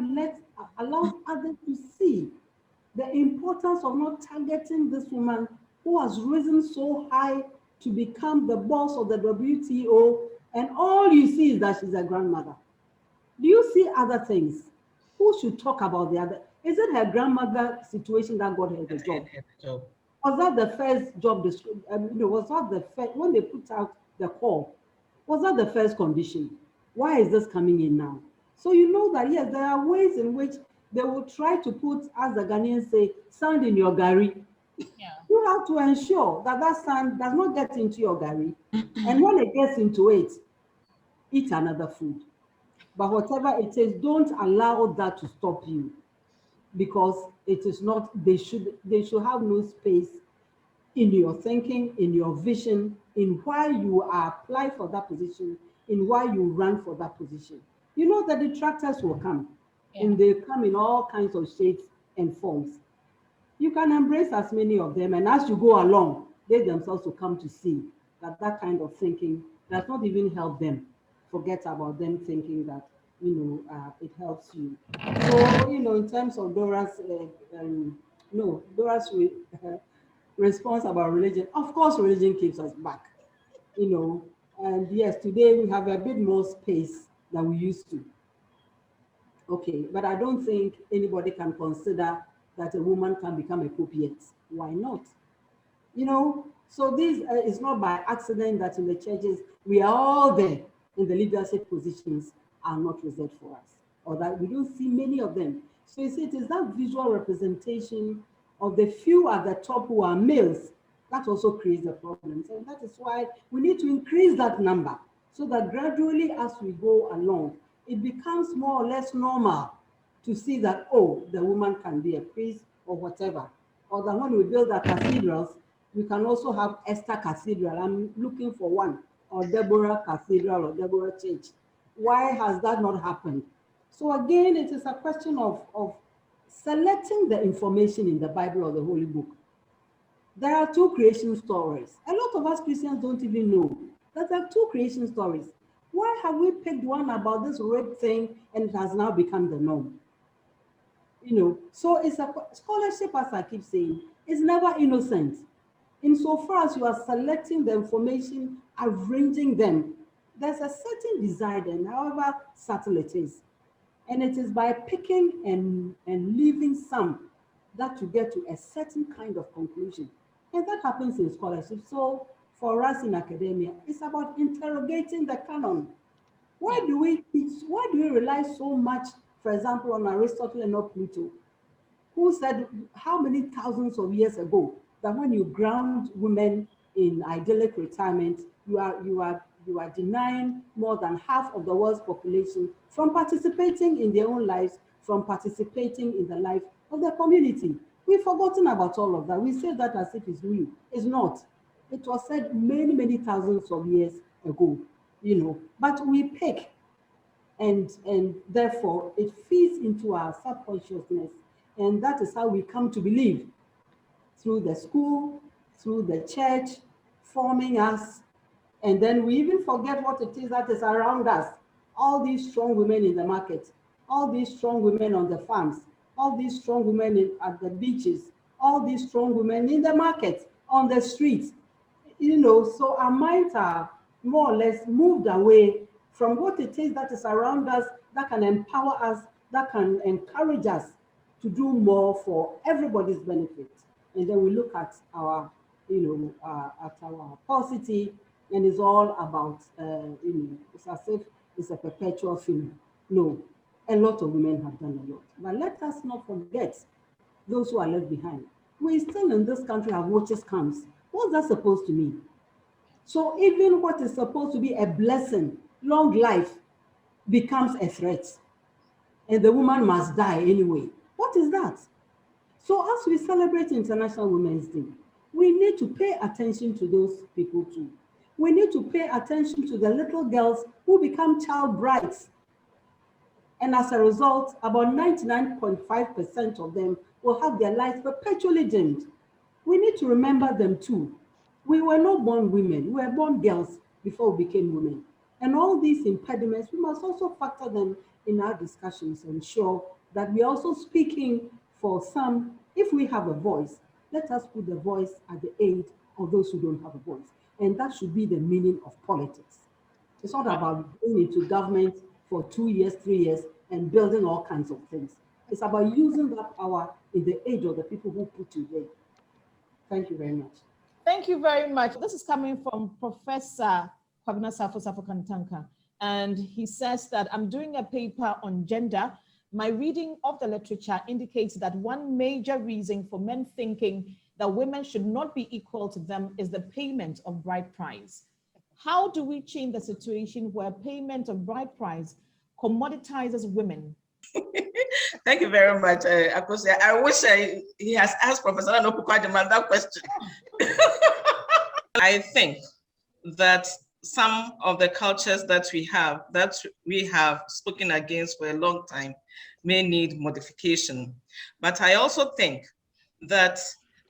allows others to see the importance of not targeting this woman who has risen so high to become the boss of the WTO, and all you see is that she's a grandmother. Do you see other things? Who should talk about the other? Is it her grandmother situation that got her the job? Was that the first job description? Was that the first, when they put out the call, was that the first condition? Why is this coming in now? So you know that, yes, there are ways in which they will try to put, as the Ghanaians say, sand in your gari. Yeah. You have to ensure that that sand does not get into your gari. And when it gets into it, eat another food. But whatever it is, don't allow that to stop you, because it is not, they should have no space in your thinking, in your vision, in why you are applied for that position, in why you run for that position. You know that the detractors will come, and they come in all kinds of shapes and forms. You can embrace as many of them, and as you go along, they themselves will come to see that that kind of thinking does not even help them. Forget about them thinking that, it helps you. So, in terms of Dora's, Dora's response about religion, of course, religion keeps us back, and yes, today we have a bit more space than we used to. Okay, but I don't think anybody can consider that a woman can become a copiette. Why not? So this is not by accident that in the churches, we are all there in the leadership positions are not reserved for us, or that we don't see many of them. So you see, it is that visual representation of the few at the top who are males that also creates the problems. And that is why we need to increase that number so that gradually as we go along, it becomes more or less normal to see that, oh, the woman can be a priest or whatever. Or that when we build our cathedrals, we can also have Esther Cathedral. I'm looking for one, or Deborah Cathedral or Deborah Church. Why has that not happened? So again, it is a question of selecting the information in the Bible or the Holy Book. There are two creation stories. A lot of us Christians don't even know that there are two creation stories. Why have we picked one about this rape thing and it has now become the norm? So it's a scholarship, as I keep saying, is never innocent. Insofar as you are selecting the information, arranging them, there's a certain desire then, however subtle it is. And it is by picking and leaving some that you get to a certain kind of conclusion. And that happens in scholarship. So for us in academia, it's about interrogating the canon. Why do we rely so much, for example, on Aristotle and not Plato, who said how many thousands of years ago that when you ground women in idyllic retirement, you are denying more than half of the world's population from participating in their own lives, from participating in the life of the community. We've forgotten about all of that. We say that as if it's new. It's not. It was said many, many thousands of years ago, but we pick, and therefore it feeds into our subconsciousness, and that is how we come to believe, through the school, through the church, forming us, and then we even forget what it is that is around us. All these strong women in the market, all these strong women on the farms, all these strong women at the beaches, all these strong women in the market, on the streets, so our minds are more or less moved away from what it is that is around us, that can empower us, that can encourage us to do more for everybody's benefit. And then we look at our, at our paucity, and it's all about, it's as if it's a perpetual thing. No, a lot of women have done a lot. But let us not forget those who are left behind. We still in this country have watches camps. What's that supposed to mean? So even what is supposed to be a blessing, long life, becomes a threat. And the woman must die anyway. What is that? So as we celebrate International Women's Day, we need to pay attention to those people too. We need to pay attention to the little girls who become child brides. And as a result, about 99.5% of them will have their lives perpetually dimmed. We need to remember them too. We were not born women, we were born girls before we became women. And all these impediments, we must also factor them in our discussions and ensure that we are also speaking for some. If we have a voice, let us put the voice at the aid of those who don't have a voice. And that should be the meaning of politics. It's not about going into government for 2 years, 3 years, and building all kinds of things. It's about using that power in the aid of the people who put you there. Thank you very much. Thank you very much. This is coming from Professor Kwabena Safo Kantanka. And he says that I'm doing a paper on gender. My reading of the literature indicates that one major reason for men thinking that women should not be equal to them is the payment of bride price. How do we change the situation where payment of bride price commoditizes women? Thank you very much, Akosua. I wish he has asked Professor Anopukwajima that question. I think that some of the cultures that we have spoken against for a long time may need modification. But I also think that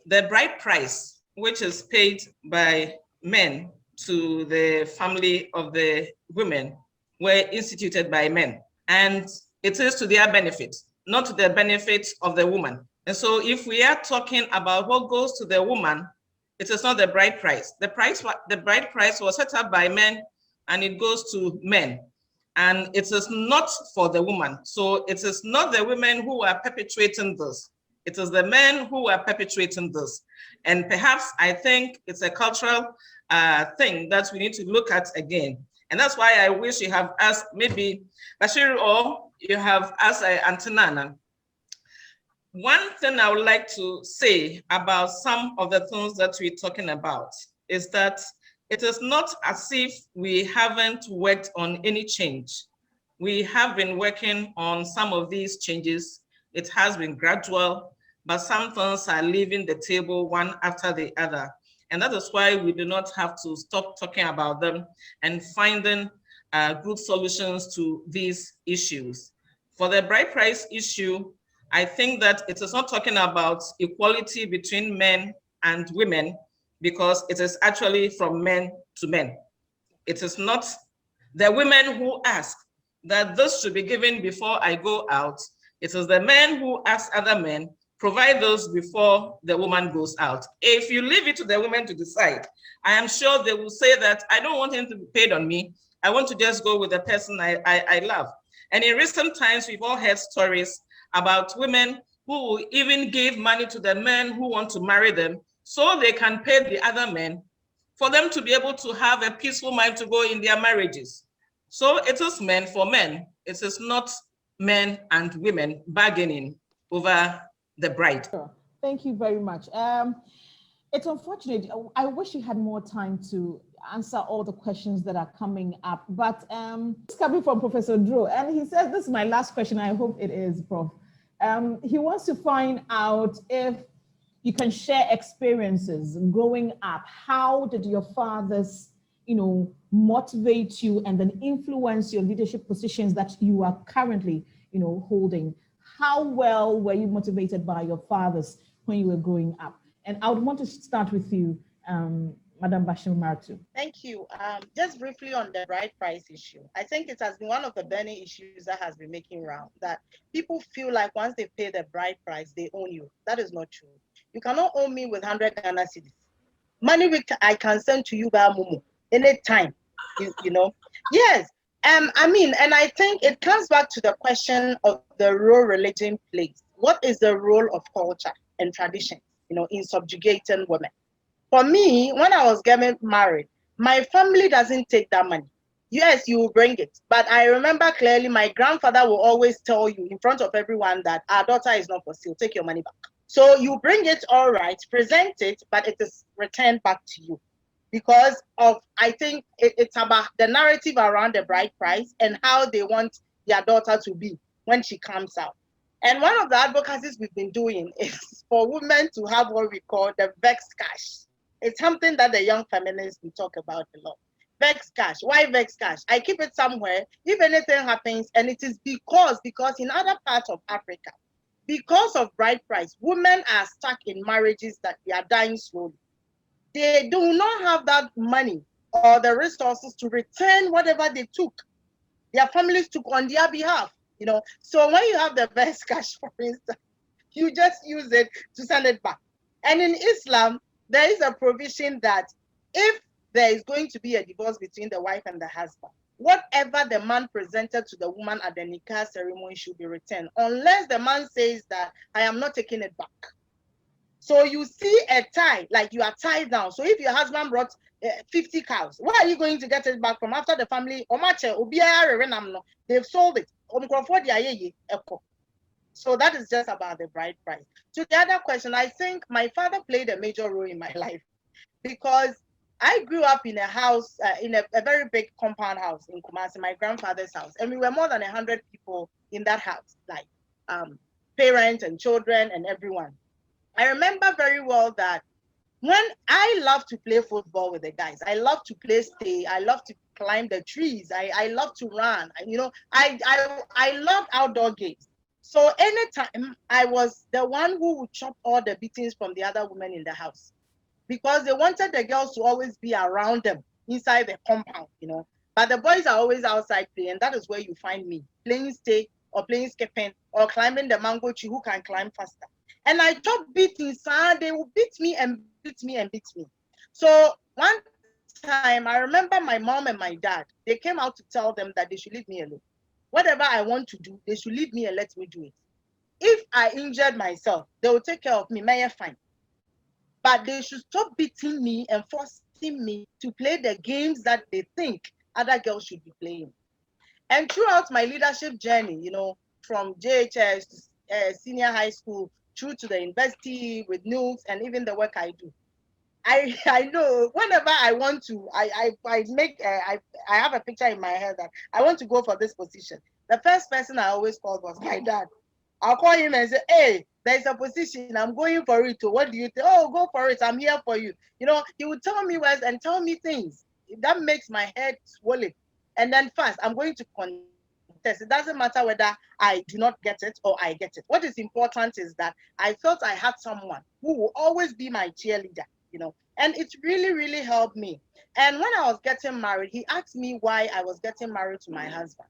the bride price, which is paid by men to the family of the women, were instituted by men. And it is to their benefit, not to the benefit of the woman. And so if we are talking about what goes to the woman, it is not the bride price. The bride price was set up by men and it goes to men. And it is not for the woman. So it is not the women who are perpetuating this. It is the men who are perpetuating this. And perhaps I think it's a cultural thing that we need to look at again. And that's why I wish you have asked maybe Bashir or you have asked Antinana. One thing I would like to say about some of the things that we're talking about is that it is not as if we haven't worked on any change. We have been working on some of these changes. It has been gradual, but some things are leaving the table one after the other. And that is why we do not have to stop talking about them and finding good solutions to these issues. For the bride price issue, I think that it is not talking about equality between men and women, because it is actually from men to men. It is not the women who ask that this should be given before I go out. It is the men who ask other men, provide those before the woman goes out. If you leave it to the women to decide, I am sure they will say that I don't want him to be paid on me. I want to just go with the person I love. And in recent times, we've all heard stories about women who even give money to the men who want to marry them so they can pay the other men for them to be able to have a peaceful mind to go in their marriages. So it is men for men. It is not men and women bargaining over the bride. Sure. Thank you very much. It's unfortunate. I wish you had more time to answer all the questions that are coming up, but it's coming from Professor Drew, and he says, this is my last question. I hope it is, Prof. He wants to find out if you can share experiences growing up. How did your fathers, motivate you and then influence your leadership positions that you are currently, holding? How well were you motivated by your fathers when you were growing up? And I would want to start with you, Madam Bashir Martu. Thank you. Just briefly on the bride price issue. I think it has been one of the burning issues that has been making round, that people feel like once they pay the bride price, they own you. That is not true. You cannot own me with 100 Ghana cedis. Money which I can send to you by Momo anytime, you know. Yes. I mean, and I think it comes back to the question of the role religion plays. What is the role of culture and tradition, in subjugating women? For me, when I was getting married, my family doesn't take that money. Yes, you will bring it. But I remember clearly my grandfather will always tell you in front of everyone that our daughter is not for sale. Take your money back. So you bring it, all right, present it, but it is returned back to you. Because I think it's about the narrative around the bride price and how they want their daughter to be when she comes out. And one of the advocacies we've been doing is for women to have what we call the vex cash. It's something that the young feminists we talk about a lot. Vex cash. Why vex cash? I keep it somewhere. If anything happens, and it is because in other parts of Africa, because of bride price, women are stuck in marriages that they are dying slowly. They do not have that money or the resources to return whatever they took. Their families took on their behalf. So when you have the vex cash, for instance, you just use it to send it back. And in Islam, there is a provision that if there is going to be a divorce between the wife and the husband, whatever the man presented to the woman at the nikah ceremony should be returned, unless the man says that I am not taking it back. So you see a tie, like you are tied down. So if your husband brought 50 cows, where are you going to get it back from after the family? They've sold it. So that is just about the bride price. To the other question, I think my father played a major role in my life because I grew up in a house, in a very big compound house in Kumasi, my grandfather's house. And we were more than 100 people in that house, like parents and children and everyone. I remember very well that when I love to play football with the guys, I love to play stay, I love to climb the trees, I love to run, I love outdoor games. So anytime I was the one who would chop all the beatings from the other women in the house because they wanted the girls to always be around them inside the compound, But the boys are always outside playing. That is where you find me, playing stay or playing skipping or climbing the mango tree, who can climb faster. And I chop beatings, they will beat me and beat me and beat me. So one time I remember my mom and my dad, they came out to tell them that they should leave me alone. Whatever I want to do, they should leave me and let me do it. If I injured myself, they will take care of me, may I fine. But they should stop beating me and forcing me to play the games that they think other girls should be playing. And throughout my leadership journey, from JHS to senior high school, through to the university with NUCs and even the work I do, I know whenever I want to, I have a picture in my head that I want to go for this position. The first person I always called was my dad. I'll call him and say, hey, there's a position, I'm going for it. What do you think? Oh, go for it, I'm here for you. He would tell me words and tell me things. That makes my head swollen. And then first, I'm going to contest. It doesn't matter whether I do not get it or I get it. What is important is that I felt I had someone who will always be my cheerleader. And it really, really helped me. And when I was getting married, he asked me why I was getting married to my husband.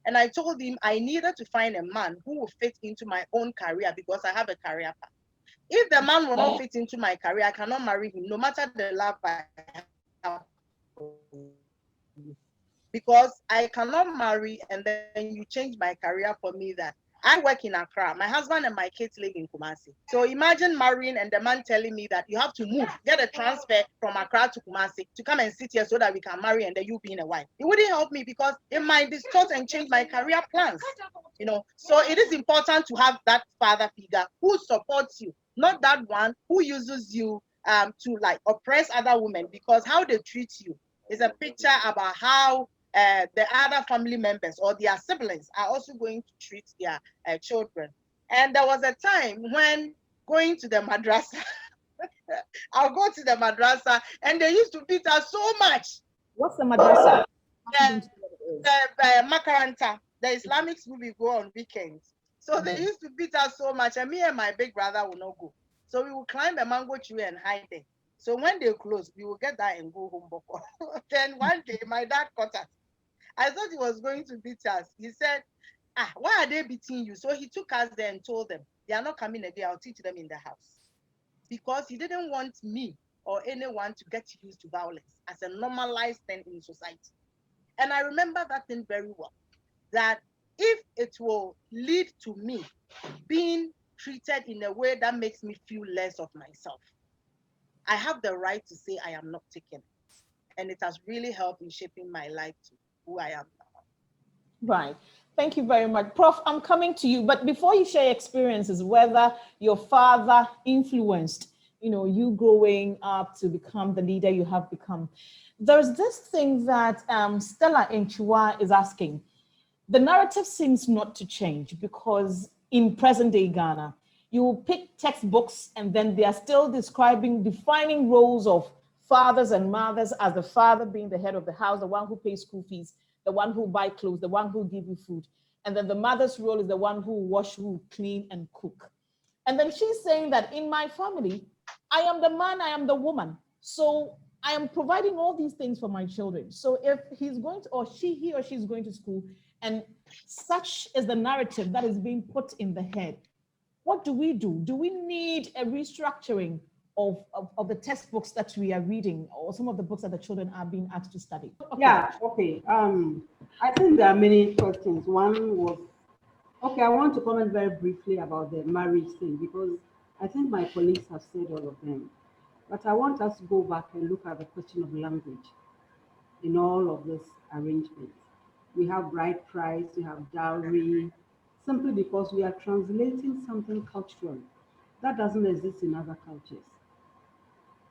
And I told him I needed to find a man who will fit into my own career because I have a career path. If the man will not fit into my career, I cannot marry him, no matter the love I have. Because I cannot marry and then you change my career for me that I work in Accra. My husband and my kids live in Kumasi. So imagine marrying and the man telling me that you have to move, get a transfer from Accra to Kumasi to come and sit here so that we can marry and then you being a wife. It wouldn't help me because it might distort and change my career plans. So it is important to have that father figure who supports you, not that one who uses you to like oppress other women, because how they treat you is a picture about how the other family members or their siblings are also going to treat their children. And there was a time when going to the madrasa, I'll go to the madrasa and they used to beat us so much. What's the madrasa? The Makaranta, the Islamic school we go on weekends. So they used to beat us so much, and me and my big brother will not go. So we will climb a mango tree and hide there. So when they close, we will get that and go home. Then one day, my dad caught us. I thought he was going to beat us. He said, why are they beating you? So he took us there and told them, they are not coming again. I'll teach them in the house. Because he didn't want me or anyone to get used to violence as a normalized thing in society. And I remember that thing very well, that if it will lead to me being treated in a way that makes me feel less of myself, I have the right to say I am not taken. And it has really helped in shaping my life to who I am now. Right. Thank you very much. Prof, I'm coming to you, but before you share experiences, whether your father influenced, you growing up to become the leader you have become, there's this thing that Stella Enchua is asking. The narrative seems not to change because in present day Ghana, you pick textbooks and then they are still defining roles of fathers and mothers, as the father being the head of the house, the one who pays school fees, the one who buy clothes, the one who give you food. And then the mother's role is the one who wash, who clean and cook. And then she's saying that in my family, I am the man, I am the woman. So I am providing all these things for my children. So if he's going to, or he or she's going to school, and such is the narrative that is being put in the head, what do we do? Do we need a restructuring of the textbooks that we are reading, or some of the books that the children are being asked to study? Okay. Yeah, okay. I think there are many questions. One was, okay, I want to comment very briefly about the marriage thing, because I think my colleagues have said all of them. But I want us to go back and look at the question of language in all of this arrangement. We have bride price, we have dowry, simply because we are translating something cultural that doesn't exist in other cultures.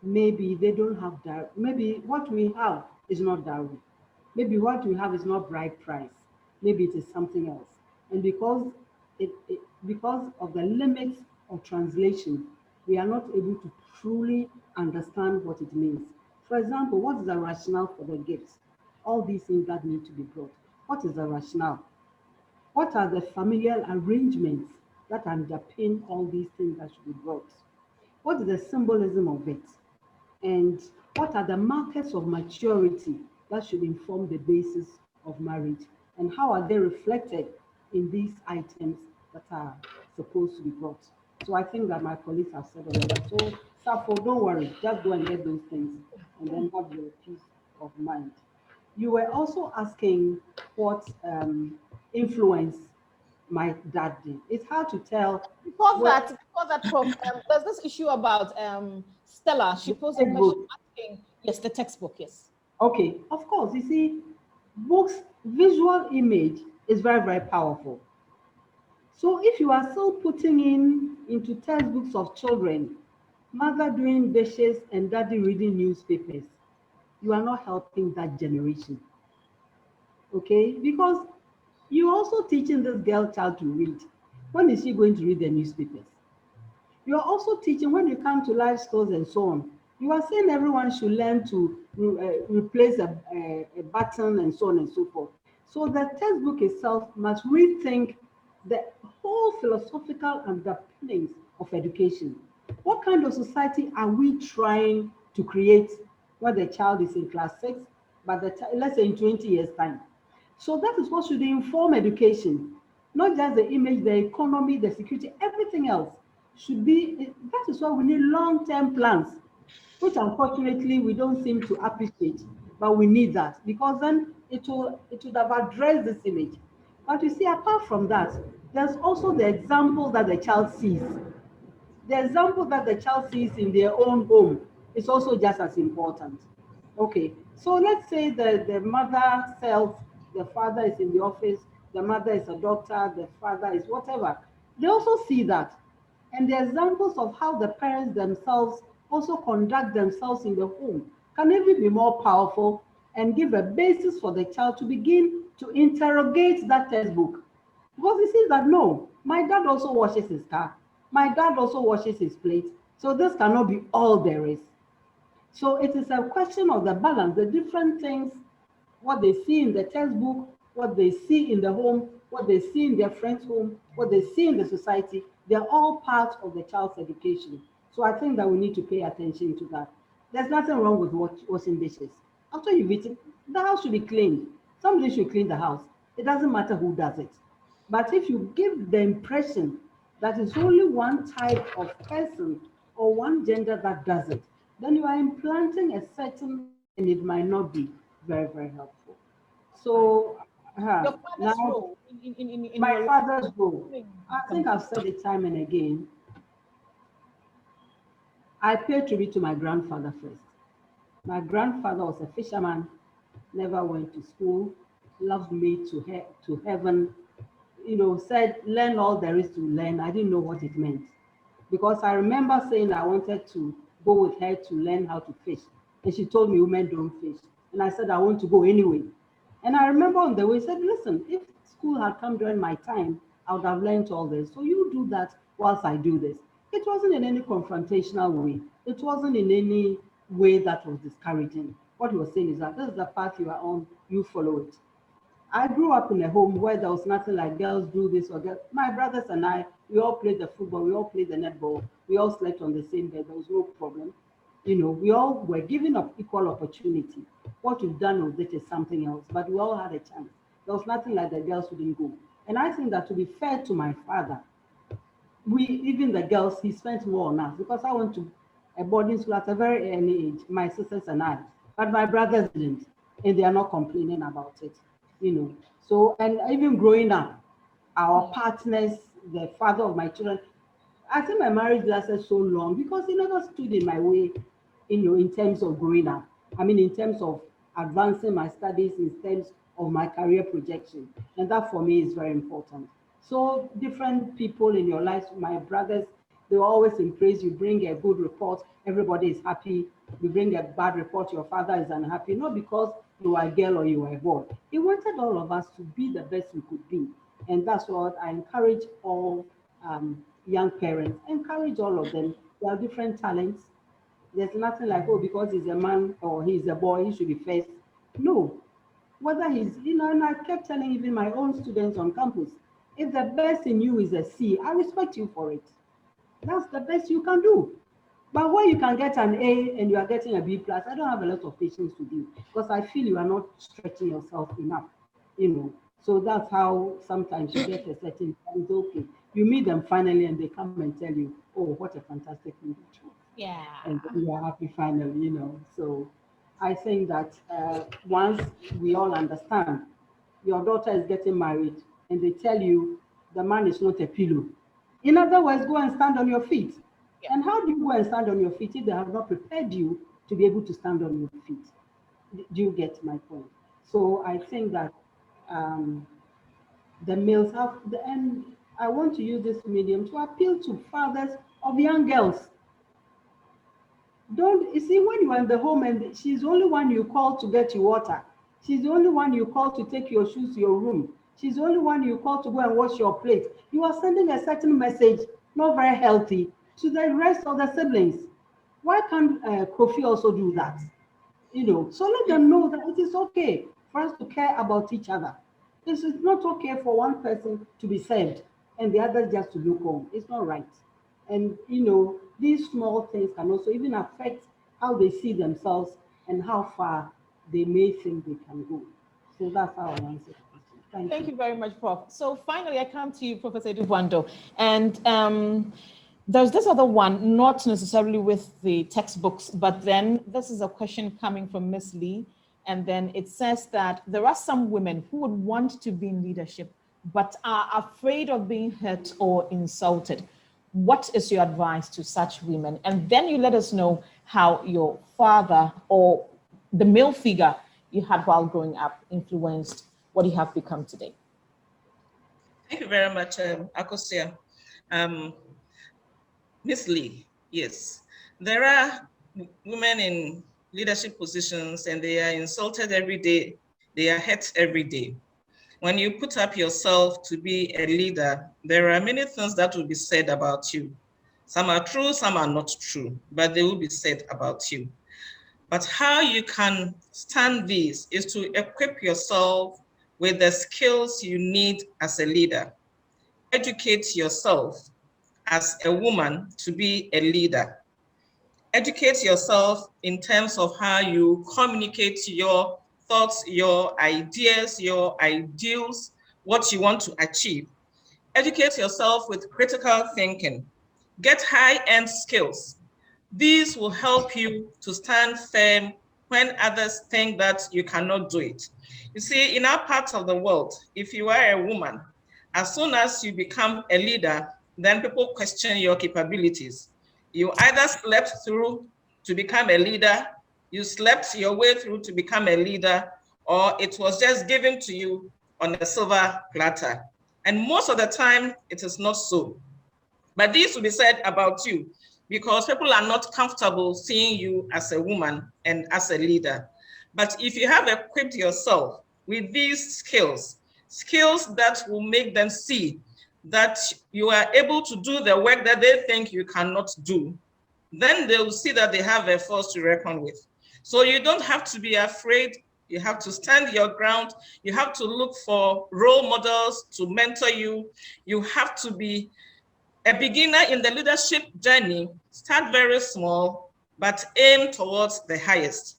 Maybe they don't have dowry. Maybe what we have is not dowry. Maybe what we have is not bride price. Maybe it is something else. And because of the limits of translation, we are not able to truly understand what it means. For example, what is the rationale for the gifts? All these things that need to be brought. What is the rationale? What are the familial arrangements that underpin all these things that should be brought? What is the symbolism of it? And what are the markers of maturity that should inform the basis of marriage? And how are they reflected in these items that are supposed to be brought? So I think that my colleagues have said all of that. So, Safo, don't worry, just go and get those things and then have your peace of mind. You were also asking what influence my dad did. It's hard to tell. Before that, Prof, there's this issue about Stella. She posed a question asking, yes, the textbook, yes. Okay, of course. You see, books, visual image is very, very powerful. So if you are still putting into textbooks of children, mother doing dishes and daddy reading newspapers, you are not helping that generation. Okay, because you're also teaching this girl child to read. When is she going to read the newspapers? You're also teaching, when you come to life skills and so on, you are saying everyone should learn to replace a button and so on and so forth. So the textbook itself must rethink the whole philosophical underpinnings of education. What kind of society are we trying to create when the child is in class 6, but let's say in 20 years' time? So that is what should inform education, not just the image, the economy, the security, everything else should be. That is why we need long-term plans, which unfortunately we don't seem to appreciate, but we need that, because then it would have addressed this image. But you see, apart from that, there's also the example that the child sees. The example that the child sees in their own home is also just as important. Okay, so let's say the mother sells, the father is in the office, the mother is a doctor, the father is whatever. They also see that. And the examples of how the parents themselves also conduct themselves in the home can even be more powerful and give a basis for the child to begin to interrogate that textbook. Because he sees that, no, my dad also washes his car, my dad also washes his plate, so this cannot be all there is. So it is a question of the balance, the different things, what they see in the textbook, what they see in the home, what they see in their friend's home, what they see in the society. They're all part of the child's education. So I think that we need to pay attention to that. There's nothing wrong with washing dishes. After you've eaten, the house should be cleaned. Somebody should clean the house. It doesn't matter who does it. But if you give the impression that it's only one type of person or one gender that does it, then you are implanting a certain, and it might not be very, very helpful. So Your father's now, role in my your father's role, life. I think I've said it time and again, I pay tribute to my grandfather first. My grandfather was a fisherman, never went to school, loved me to heaven, said, learn all there is to learn. I didn't know what it meant. Because I remember saying I wanted to go with her to learn how to fish. And she told me women don't fish. And I said, I want to go anyway. And I remember on the way, said, listen, if school had come during my time, I would have learned all this. So you do that whilst I do this. It wasn't in any confrontational way. It wasn't in any way that was discouraging. What he was saying is that this is the path you are on, you follow it. I grew up in a home where there was nothing like girls do this or girls. My brothers and I, we all played the football, we all played the netball, we all slept on the same bed, there was no problem. We all were given equal opportunity. What we've done with it is something else, but we all had a chance. There was nothing like the girls who didn't go. And I think that to be fair to my father, even the girls, he spent more on us because I went to a boarding school at a very early age, my sisters and I, but my brothers didn't, and they are not complaining about it. So, and even growing up, our partners, the father of my children, I think my marriage lasted so long because he never stood in my way, in terms of growing up. I mean, in terms of advancing my studies, in terms of my career projection. And that for me is very important. So different people in your life, my brothers, they always in praise. You bring a good report, everybody is happy. You bring a bad report, your father is unhappy, not because you are a girl or you are a boy. He wanted all of us to be the best we could be. And that's what I encourage all young parents, encourage all of them. They have different talents. There's nothing like, oh, because he's a man or he's a boy, he should be first. No. Whether he's, and I kept telling even my own students on campus, if the best in you is a C, I respect you for it. That's the best you can do. But when you can get an A and you are getting a B plus, I don't have a lot of patience to do because I feel you are not stretching yourself enough. So that's how sometimes you get a certain, it's okay. You meet them finally and they come and tell you, oh, what a fantastic individual. Yeah. And you are happy finally. So I think that once we all understand, your daughter is getting married and they tell you the man is not a pillow. In other words, go and stand on your feet. Yeah. And how do you go and stand on your feet if they have not prepared you to be able to stand on your feet? Do you get my point? So I think that the males have, and I want to use this medium to appeal to fathers of young girls. Don't, you see, when you are in the home and she's the only one you call to get you water, she's the only one you call to take your shoes to your room, she's the only one you call to go and wash your plate, you are sending a certain message, not very healthy, to the rest of the siblings. Why can't Kofi also do that? So let them know that it is okay for us to care about each other. It's not okay for one person to be served and the other just to look on. It's not right. And these small things can also even affect how they see themselves and how far they may think they can go. So that's how I answer the question. Thank you very much, Prof. So finally, I come to you, Professor Eduvando. And there's this other one, not necessarily with the textbooks, but then this is a question coming from Miss Lee. And then it says that there are some women who would want to be in leadership, but are afraid of being hurt or insulted. What is your advice to such women? And then you let us know how your father or the male figure you had while growing up influenced what you have become today. Thank you very much, Akosia. Ms. Lee, yes, there are women in leadership positions and they are insulted every day. They are hurt every day. When you put up yourself to be a leader, there are many things that will be said about you. Some are true, some are not true, but they will be said about you. But how you can stand this is to equip yourself with the skills you need as a leader. Educate yourself as a woman to be a leader. Educate yourself in terms of how you communicate your thoughts, your ideas, your ideals, what you want to achieve. Educate yourself with critical thinking. Get high-end skills. These will help you to stand firm when others think that you cannot do it. You see, in our part of the world, if you are a woman, as soon as you become a leader, then people question your capabilities. You either slept through to become a leader, you slept your way through to become a leader, or it was just given to you on a silver platter. And most of the time, it is not so. But this will be said about you because people are not comfortable seeing you as a woman and as a leader. But if you have equipped yourself with these skills, skills that will make them see that you are able to do the work that they think you cannot do, then they will see that they have a force to reckon with. So you don't have to be afraid. You have to stand your ground. You have to look for role models to mentor you. You have to be a beginner in the leadership journey. Start very small, but aim towards the highest.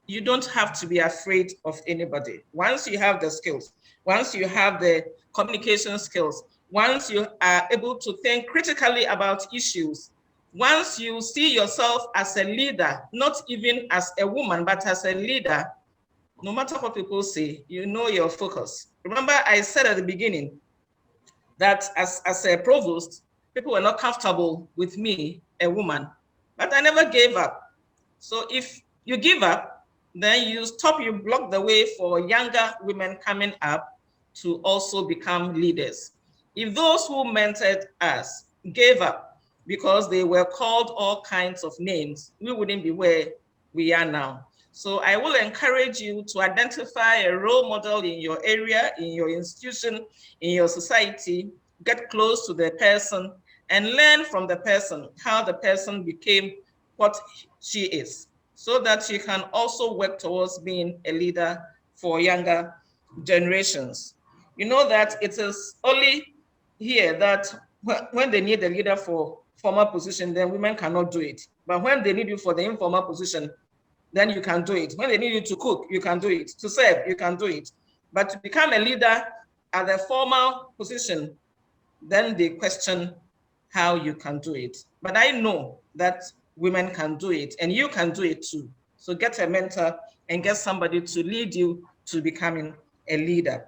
You don't have to be afraid of anybody. Once you have the skills, once you have the communication skills, once you are able to think critically about issues, once you see yourself as a leader, not even as a woman, but as a leader, no matter what people say, you know your focus. Remember, I said at the beginning that as a provost, people were not comfortable with me, a woman, but I never gave up. So if you give up, then you block the way for younger women coming up to also become leaders. If those who mentored us gave up because they were called all kinds of names, we wouldn't be where we are now. So I will encourage you to identify a role model in your area, in your institution, in your society, get close to the person and learn from the person how the person became what she is, so that you can also work towards being a leader for younger generations. You know that it is only here that when they need a leader for formal position, then women cannot do it. But when they need you for the informal position, then you can do it. When they need you to cook, you can do it. To serve, you can do it. But to become a leader at the formal position, then they question how you can do it. But I know that women can do it and you can do it too. So get a mentor and get somebody to lead you to becoming a leader.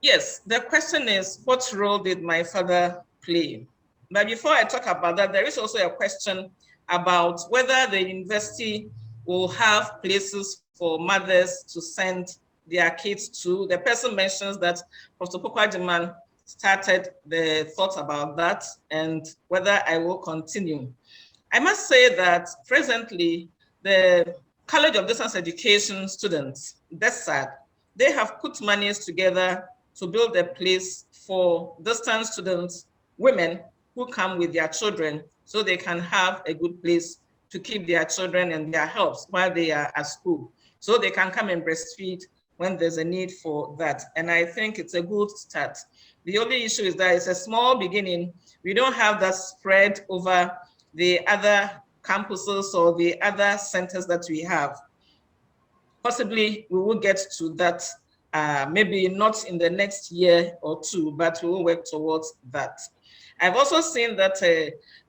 Yes, the question is, what role did my father play? But before I talk about that, there is also a question about whether the university will have places for mothers to send their kids to. The person mentions that Professor Pokwajiman started the thought about that and whether I will continue. I must say that presently, the College of Distance Education students, DESAD, they have put monies together to build a place for distance students, women who come with their children, so they can have a good place to keep their children and their helps while they are at school. So they can come and breastfeed when there's a need for that. And I think it's a good start. The only issue is that it's a small beginning. We don't have that spread over the other campuses or the other centers that we have. Possibly we will get to that, maybe not in the next year or two, but we will work towards that. I've also seen that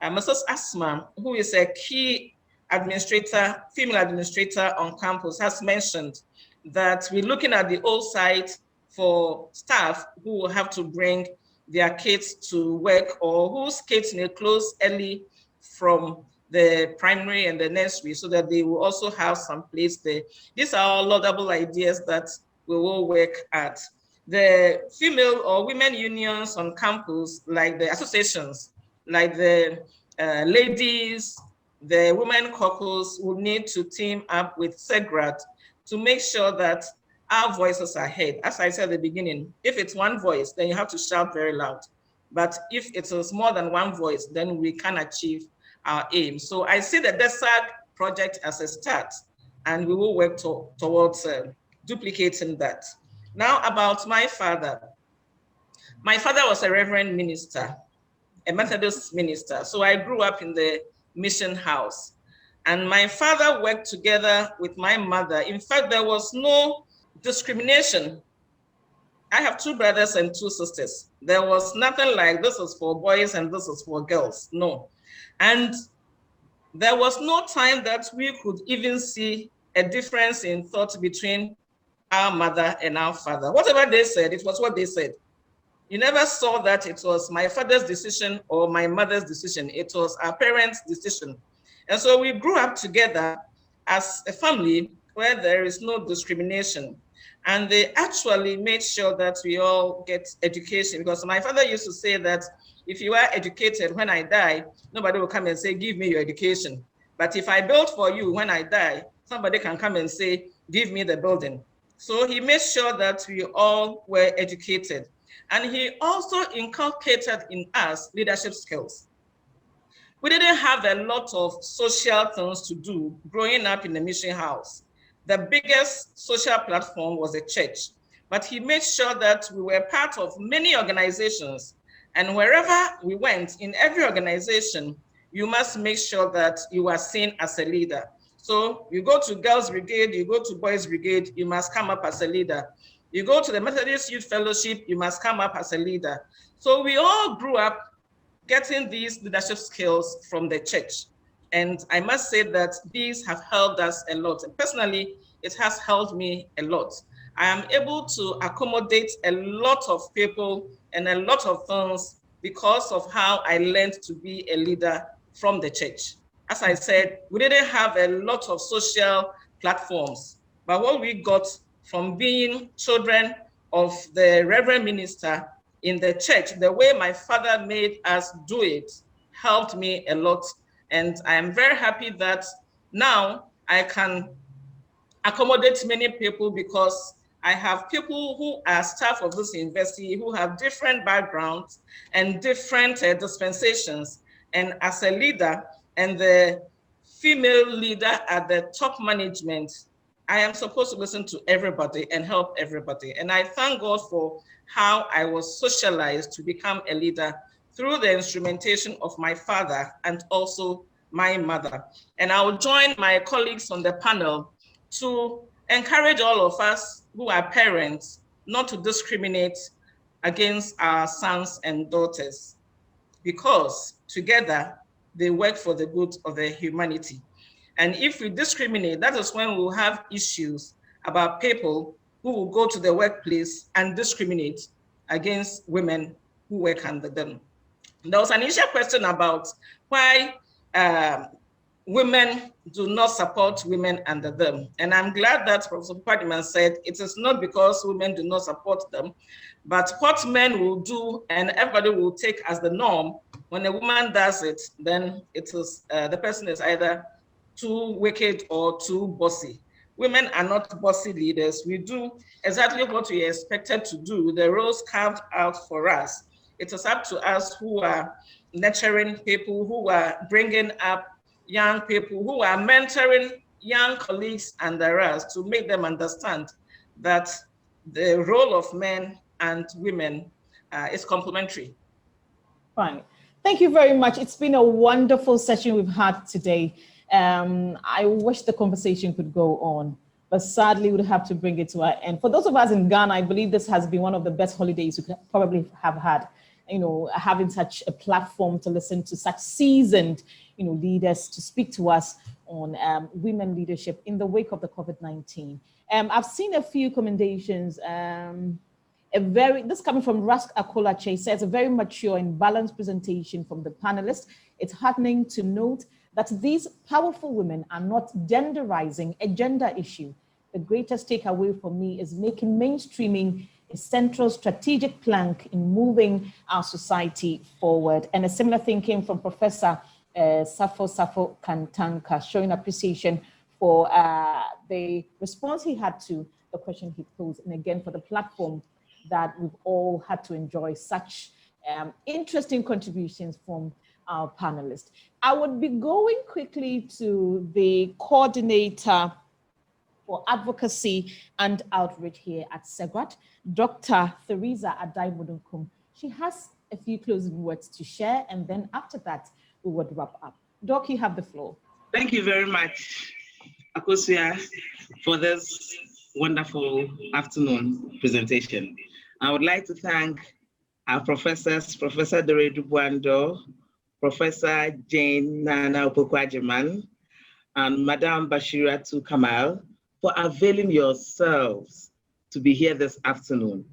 Mrs. Asma, who is a key administrator, female administrator on campus, has mentioned that we're looking at the old site for staff who will have to bring their kids to work or whose kids may close early from the primary and the nursery, so that they will also have some place there. These are all laudable ideas that we will work at. The female or women unions on campus, like the associations, like the ladies, the women caucus, will need to team up with CEGRAD to make sure that our voices are heard. As I said at the beginning, if it's one voice, then you have to shout very loud. But if it is more than one voice, then we can achieve our aim. So I see the DESAG project as a start, and we will work towards duplicating that. Now about my father. My father was a reverend minister, a Methodist minister. So I grew up in the mission house. And my father worked together with my mother. In fact, there was no discrimination. I have 2 brothers and 2 sisters. There was nothing like this is for boys and this is for girls. No. And there was no time that we could even see a difference in thought between our mother and our father. Whatever they said, it was what they said. You never saw that it was my father's decision or my mother's decision. It was our parents' decision. And so we grew up together as a family where there is no discrimination. And they actually made sure that we all get education, because my father used to say that if you are educated, when I die, nobody will come and say, give me your education. But if I build for you when I die, somebody can come and say, give me the building. So he made sure that we all were educated. And he also inculcated in us leadership skills. We didn't have a lot of social things to do growing up in the mission house. The biggest social platform was the church, but he made sure that we were part of many organizations. And wherever we went, in every organization, you must make sure that you are seen as a leader. So you go to Girls Brigade, you go to Boys Brigade, you must come up as a leader. You go to the Methodist Youth Fellowship, you must come up as a leader. So we all grew up getting these leadership skills from the church. And I must say that these have helped us a lot. And personally, it has helped me a lot. I am able to accommodate a lot of people and a lot of things because of how I learned to be a leader from the church. As I said, we didn't have a lot of social platforms, but what we got from being children of the Reverend Minister in the church, the way my father made us do it helped me a lot. And I am very happy that now I can accommodate many people, because I have people who are staff of this university who have different backgrounds and different dispensations. And as a leader and the female leader at the top management, I am supposed to listen to everybody and help everybody. And I thank God for how I was socialized to become a leader through the instrumentation of my father and also my mother. And I will join my colleagues on the panel to encourage all of us who are parents not to discriminate against our sons and daughters, because together they work for the good of the humanity. And if we discriminate, that is when we'll have issues about people who will go to the workplace and discriminate against women who work under them. There was an initial question about why women do not support women under them. And I'm glad that Professor Padiman said it is not because women do not support them, but what men will do and everybody will take as the norm. When a woman does it, then it is the person is either too wicked or too bossy. Women are not bossy leaders. We do exactly what we are expected to do, the roles carved out for us. It is up to us who are nurturing people, who are bringing up young people, who are mentoring young colleagues under us, to make them understand that the role of men and women is complementary. Fine. Thank you very much. It's been a wonderful session we've had today. I wish the conversation could go on, but sadly we'd have to bring it to an end. For those of us in Ghana, I believe this has been one of the best holidays we could probably have had, having such a platform to listen to such seasoned, leaders to speak to us on women leadership in the wake of the COVID-19. I've seen a few commendations. This coming from Rask Akolache says a very mature and balanced presentation from the panelists. It's heartening to note that these powerful women are not genderizing a gender issue. The greatest takeaway for me is making mainstreaming a central strategic plank in moving our society forward. And a similar thing came from Professor Safo Kantanka, showing appreciation for the response he had to the question he posed, and again for the platform that we've all had to enjoy such interesting contributions from our panelists. I would be going quickly to the coordinator for advocacy and outreach here at CEGRAD, Dr. Theresa Adai-Modunkum. She has a few closing words to share, and then after that, we would wrap up. Doc, you have the floor. Thank you very much, Akosia, for this wonderful afternoon presentation. I would like to thank our professors, Professor Dore Dubuando, Professor Jane Nana Opokwajiman, and Madame Bashiratu Kamal for availing yourselves to be here this afternoon.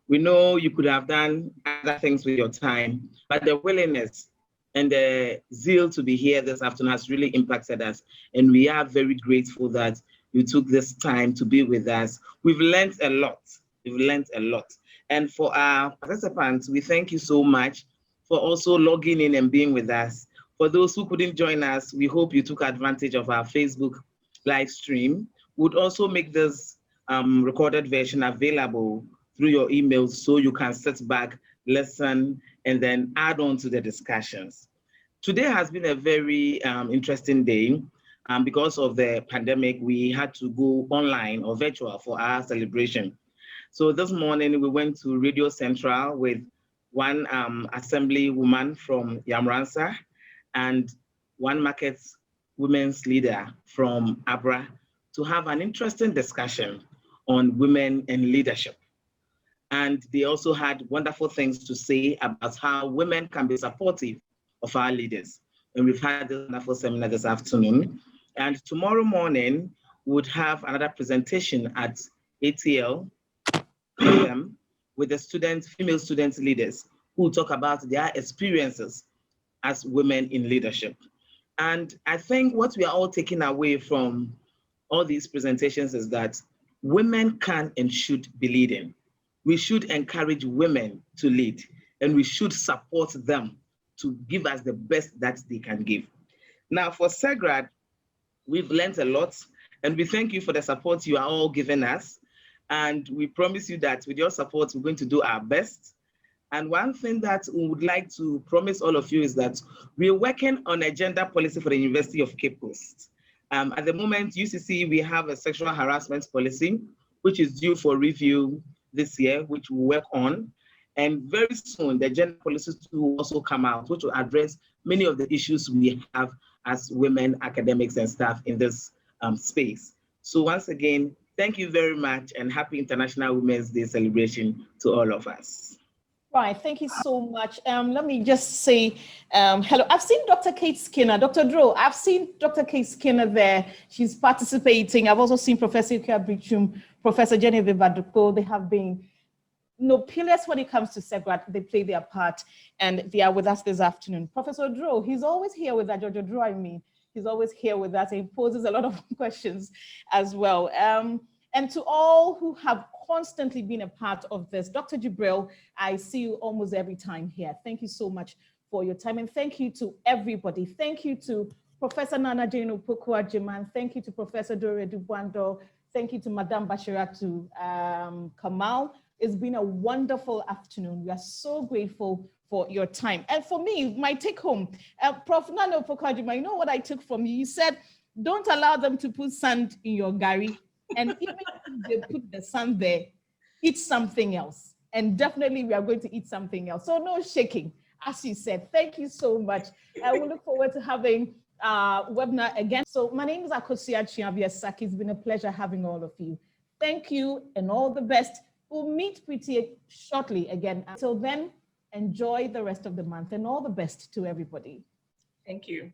We know you could have done other things with your time, but the willingness and the zeal to be here this afternoon has really impacted us. And we are very grateful that you took this time to be with us. We've learned a lot. We've learned a lot. And for our participants, we thank you so much for also logging in and being with us. For those who couldn't join us, we hope you took advantage of our Facebook live stream. We'd also make this recorded version available through your emails so you can sit back, listen, and then add on to the discussions. Today has been a very interesting day. Because of the pandemic, we had to go online or virtual for our celebration. So this morning we went to Radio Central with one assembly woman from Yamransa and one market women's leader from Abra to have an interesting discussion on women and leadership. And they also had wonderful things to say about how women can be supportive of our leaders. And we've had this wonderful seminar this afternoon. And tomorrow morning, we would have another presentation at ATL PM with the students, female student leaders, who talk about their experiences as women in leadership. And I think what we are all taking away from all these presentations is that women can and should be leading. We should encourage women to lead, and we should support them to give us the best that they can give. Now for CEGRAD, we've learned a lot, and we thank you for the support you are all giving us. And we promise you that with your support, we're going to do our best. And one thing that we would like to promise all of you is that we're working on a gender policy for the University of Cape Coast. At the moment, UCC, we have a sexual harassment policy, which is due for review this year, which we'll work on. And very soon, the gender policies will also come out, which will address many of the issues we have as women academics and staff in this space. So once again, thank you very much, and happy International Women's Day celebration to all of us. Right, thank you so much. Let me just say hello. I've seen Dr. Kate Skinner, Dr. Dro. I've seen Dr. Kate Skinner there. She's participating. I've also seen Professor Ika Brichum, Professor Genevieve Baduko. They have been pillars when it comes to CEGRAD. They play their part, and they are with us this afternoon. Professor Dro, he's always here with us. Jojo Dro, I mean, he's always here with us. He poses a lot of questions as well. And to all who have constantly been a part of this, Dr. Jibril, I see you almost every time here. Thank you so much for your time. And thank you to everybody. Thank you to Professor Nana Jane Opokwajiman. Thank you to Professor Dore Dubuando. Thank you to Madame Bashiratu Kamal. It's been a wonderful afternoon. We are so grateful for your time. And for me, my take home, Prof. Nana Opokwajiman, you know what I took from you? You said, don't allow them to put sand in your gari. And even if they put the sand there, eat something else. And definitely we are going to eat something else. So no shaking, as you said. Thank you so much. I will look forward to having a webinar again. So my name is Akosia Chiaviasaki. It's been a pleasure having all of you. Thank you and all the best. We'll meet pretty shortly again. Until then, enjoy the rest of the month and all the best to everybody. Thank you.